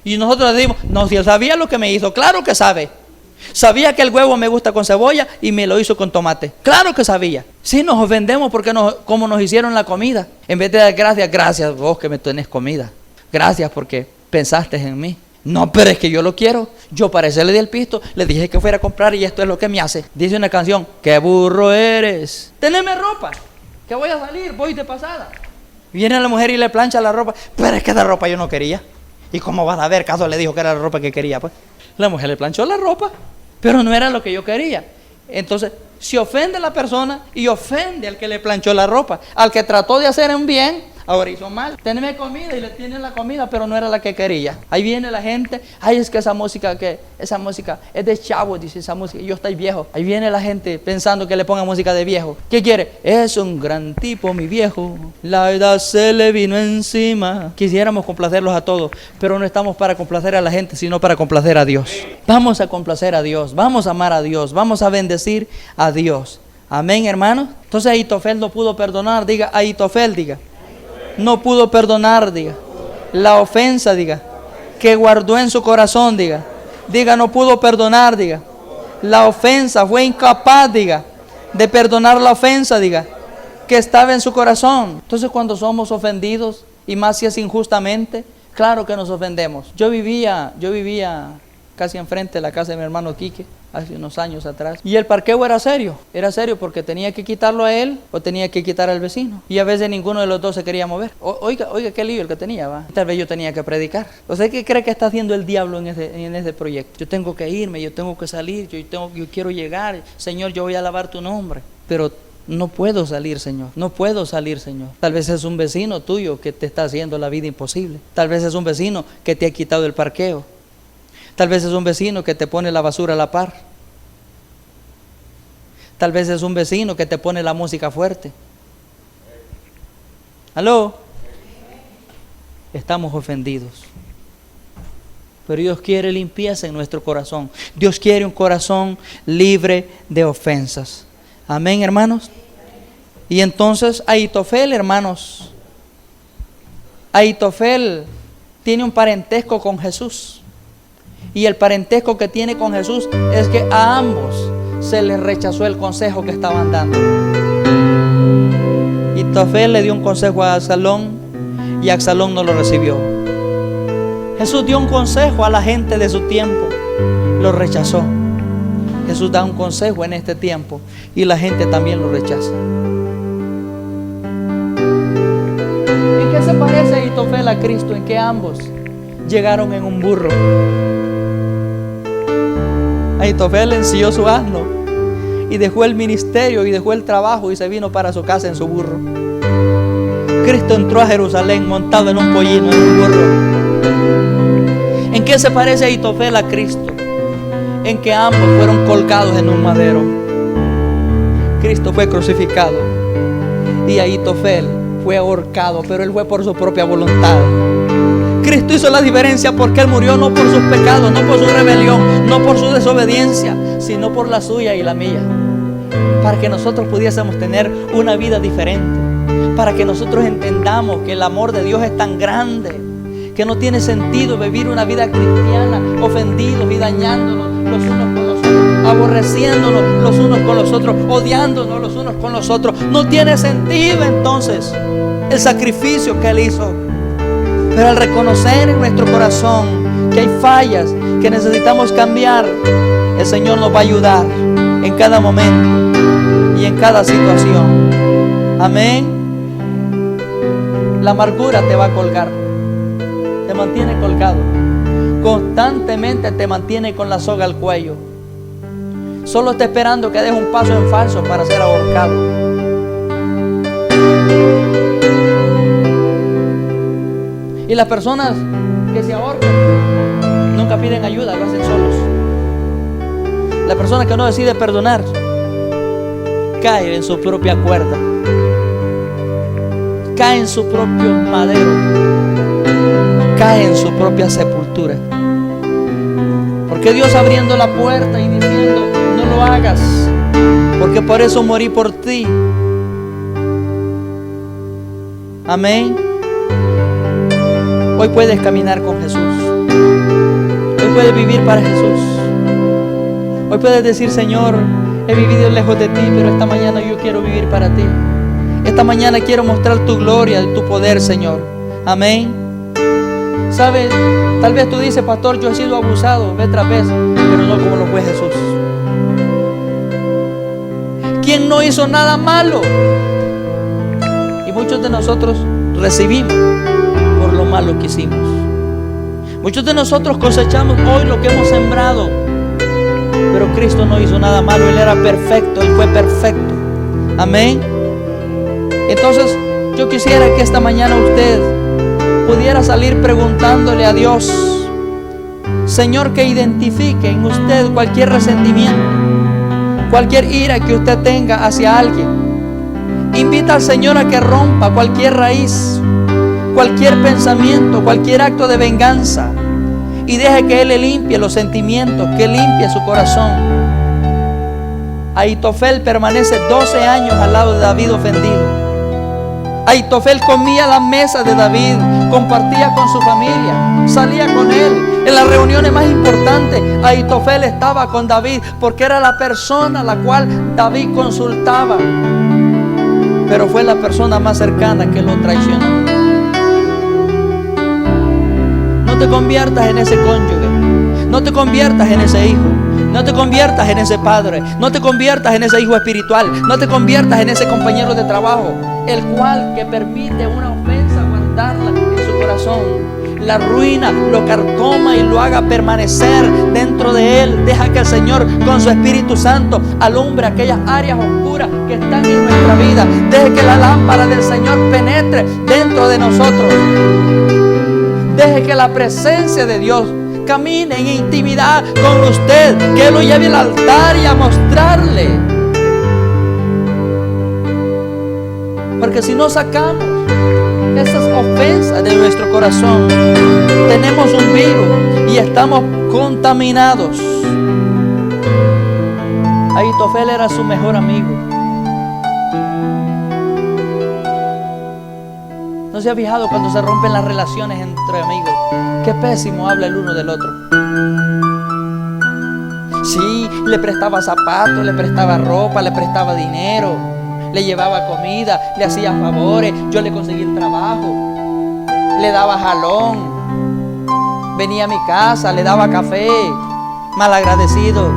Y nosotros le decimos, no, si él sabía lo que me hizo, claro que sabe. Sabía que el huevo me gusta con cebolla y me lo hizo con tomate. Claro que sabía. Sí, nos ofendemos porque como nos hicieron la comida. En vez de dar gracias, gracias vos que me tenés comida. Gracias porque pensaste en mí. No, pero es que yo lo quiero. Yo para eso le di el pisto, le dije que fuera a comprar y esto es lo que me hace. Dice una canción, qué burro eres. Teneme ropa, que voy a salir, voy de pasada. Viene la mujer y le plancha la ropa. Pero es que esa ropa yo no quería. ¿Y cómo vas a ver? ¿Caso le dijo que era la ropa que quería? Pues la mujer le planchó la ropa, pero no era lo que yo quería. Entonces, se ofende a la persona y ofende al que le planchó la ropa. Al que trató de hacer un bien, ahora hizo mal. Teneme comida y le tienen la comida, pero no era la que quería. Ahí viene la gente, ay, es que esa música es de chavo, dice esa música, y yo estoy viejo. Ahí viene la gente pensando que le ponga música de viejo. ¿Qué quiere? Es un gran tipo, mi viejo. La edad se le vino encima. Quisiéramos complacerlos a todos, pero no estamos para complacer a la gente, sino para complacer a Dios. Vamos a complacer a Dios, vamos a amar a Dios, vamos a bendecir a Dios. Amén, hermanos. Entonces Ahitofel no pudo perdonar. Diga, Ahitofel, diga. No pudo perdonar, diga. La ofensa, diga. Que guardó en su corazón, diga. Diga, no pudo perdonar, diga. La ofensa, fue incapaz, diga, de perdonar la ofensa, diga, que estaba en su corazón. Entonces cuando somos ofendidos, y más si es injustamente, claro que nos ofendemos. Yo vivía casi enfrente de la casa de mi hermano Quique, hace unos años atrás. Y el parqueo era serio porque tenía que quitarlo a él o tenía que quitar al vecino. Y a veces ninguno de los dos se quería mover. Oiga, qué lío el que tenía, va. Tal vez yo tenía que predicar. ¿Usted qué cree que está haciendo el diablo en ese proyecto? Yo tengo que irme, yo tengo que salir, yo quiero llegar. Señor, yo voy a alabar tu nombre. Pero no puedo salir, Señor. No puedo salir, Señor. Tal vez es un vecino tuyo que te está haciendo la vida imposible. Tal vez es un vecino que te ha quitado el parqueo. Tal vez es un vecino que te pone la basura a la par. Tal vez es un vecino que te pone la música fuerte. ¿Aló? Estamos ofendidos. Pero Dios quiere limpieza en nuestro corazón. Dios quiere un corazón libre de ofensas. Amén, hermanos. Y entonces Ahitofel, hermanos, Ahitofel tiene un parentesco con Jesús. Y el parentesco que tiene con Jesús es que a ambos se les rechazó el consejo que estaban dando. Ahitofel le dio un consejo a Absalón y Absalón no lo recibió. Jesús dio un consejo a la gente de su tiempo, lo rechazó. Jesús da un consejo en este tiempo y la gente también lo rechaza. ¿En qué se parece Ahitofel a Cristo? En que ambos llegaron en un burro. Ahitofel ensilló su asno y dejó el ministerio y dejó el trabajo y se vino para su casa en su burro. Cristo entró a Jerusalén montado en un pollino, en un burro. ¿En qué se parece Ahitofel a Cristo? En que ambos fueron colgados en un madero. Cristo fue crucificado y Ahitofel fue ahorcado, pero él fue por su propia voluntad. Cristo hizo la diferencia porque él murió no por sus pecados, no por su rebelión, no por su desobediencia, sino por la suya y la mía, para que nosotros pudiésemos tener una vida diferente, para que nosotros entendamos que el amor de Dios es tan grande que no tiene sentido vivir una vida cristiana ofendidos y dañándonos los unos con los otros, aborreciéndonos los unos con los otros, odiándonos los unos con los otros. No tiene sentido entonces el sacrificio que Él hizo. Pero al reconocer en nuestro corazón que hay fallas, que necesitamos cambiar, el Señor nos va a ayudar en cada momento y en cada situación. Amén. La amargura te va a colgar, te mantiene colgado, constantemente te mantiene con la soga al cuello. Solo está esperando que des un paso en falso para ser ahorcado. Y las personas que se ahorcan nunca piden ayuda, lo hacen solos. La persona que no decide perdonar cae en su propia cuerda, cae en su propio madero, cae en su propia sepultura. Porque Dios abriendo la puerta y diciendo: no lo hagas, porque por eso morí por ti. Amén. Hoy puedes caminar con Jesús. Hoy puedes vivir para Jesús. Hoy puedes decir: Señor, he vivido lejos de ti, pero esta mañana yo quiero vivir para ti. Esta mañana quiero mostrar tu gloria y tu poder, Señor. Amén. ¿Sabes? Tal vez tú dices: pastor, yo he sido abusado vez tras vez, pero no como lo fue Jesús. ¿Quién no hizo nada malo? Y muchos de nosotros recibimos por lo malo que hicimos. Muchos de nosotros cosechamos hoy lo que hemos sembrado. Pero Cristo no hizo nada malo. Él era perfecto, Él fue perfecto. Amén. Entonces yo quisiera que esta mañana usted pudiera salir preguntándole a Dios: Señor, que identifique en usted cualquier resentimiento, cualquier ira que usted tenga hacia alguien. Invita al Señor a que rompa cualquier raíz, cualquier pensamiento, cualquier acto de venganza, y deje que Él le limpie los sentimientos, que limpie su corazón. Ahitofel permanece 12 años al lado de David ofendido. Ahitofel comía a la mesa de David, compartía con su familia, salía con él. En las reuniones más importantes, Ahitofel estaba con David, porque era la persona a la cual David consultaba. Pero fue la persona más cercana que lo traicionó. No te conviertas en ese cónyuge, no te conviertas en ese hijo, no te conviertas en ese padre, no te conviertas en ese hijo espiritual, no te conviertas en ese compañero de trabajo, el cual que permite una ofensa guardarla en su corazón, la ruina, lo carcoma y lo haga permanecer dentro de él. Deja que el Señor con su Espíritu Santo alumbre aquellas áreas oscuras que están en nuestra vida. Deje que la lámpara del Señor penetre dentro de nosotros. Deje que la presencia de Dios camine en intimidad con usted, que Él lo lleve al altar y a mostrarle. Porque si no sacamos esas ofensas de nuestro corazón, tenemos un virus y estamos contaminados. Ahitofel era su mejor amigo. ¿No se ha fijado cuando se rompen las relaciones entre amigos? Qué pésimo habla el uno del otro. Sí, le prestaba zapatos, le prestaba ropa, le prestaba dinero, le llevaba comida, le hacía favores, yo le conseguí el trabajo, le daba jalón, venía a mi casa, le daba café, malagradecido.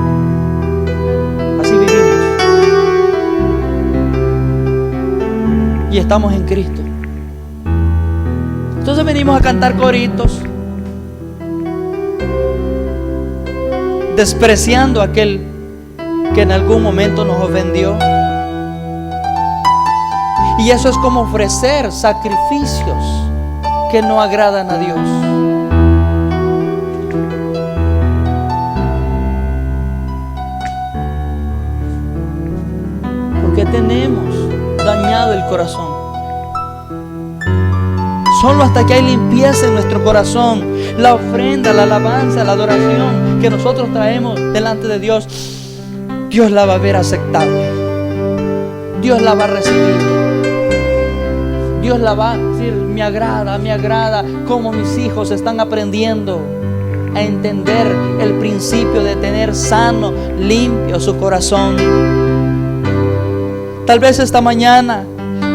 Así vivimos. Y estamos en Cristo. Entonces venimos a cantar coritos, despreciando a aquel que en algún momento nos ofendió. Y eso es como ofrecer sacrificios que no agradan a Dios. Porque tenemos dañado el corazón. Solo hasta que hay limpieza en nuestro corazón, la ofrenda, la alabanza, la adoración que nosotros traemos delante de Dios, Dios la va a ver aceptable. Dios la va a recibir. Dios la va a decir: me agrada cómo mis hijos están aprendiendo a entender el principio de tener sano, limpio su corazón. Tal vez esta mañana,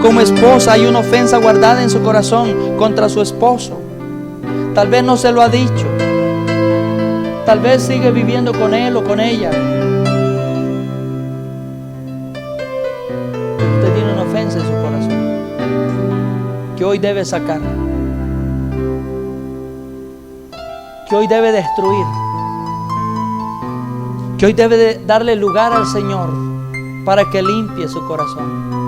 como esposa, hay una ofensa guardada en su corazón contra su esposo. Tal vez no se lo ha dicho. Tal vez sigue viviendo con él o con ella. Usted tiene una ofensa en su corazón que hoy debe sacar, que hoy debe destruir, que hoy debe darle lugar al Señor para que limpie su corazón.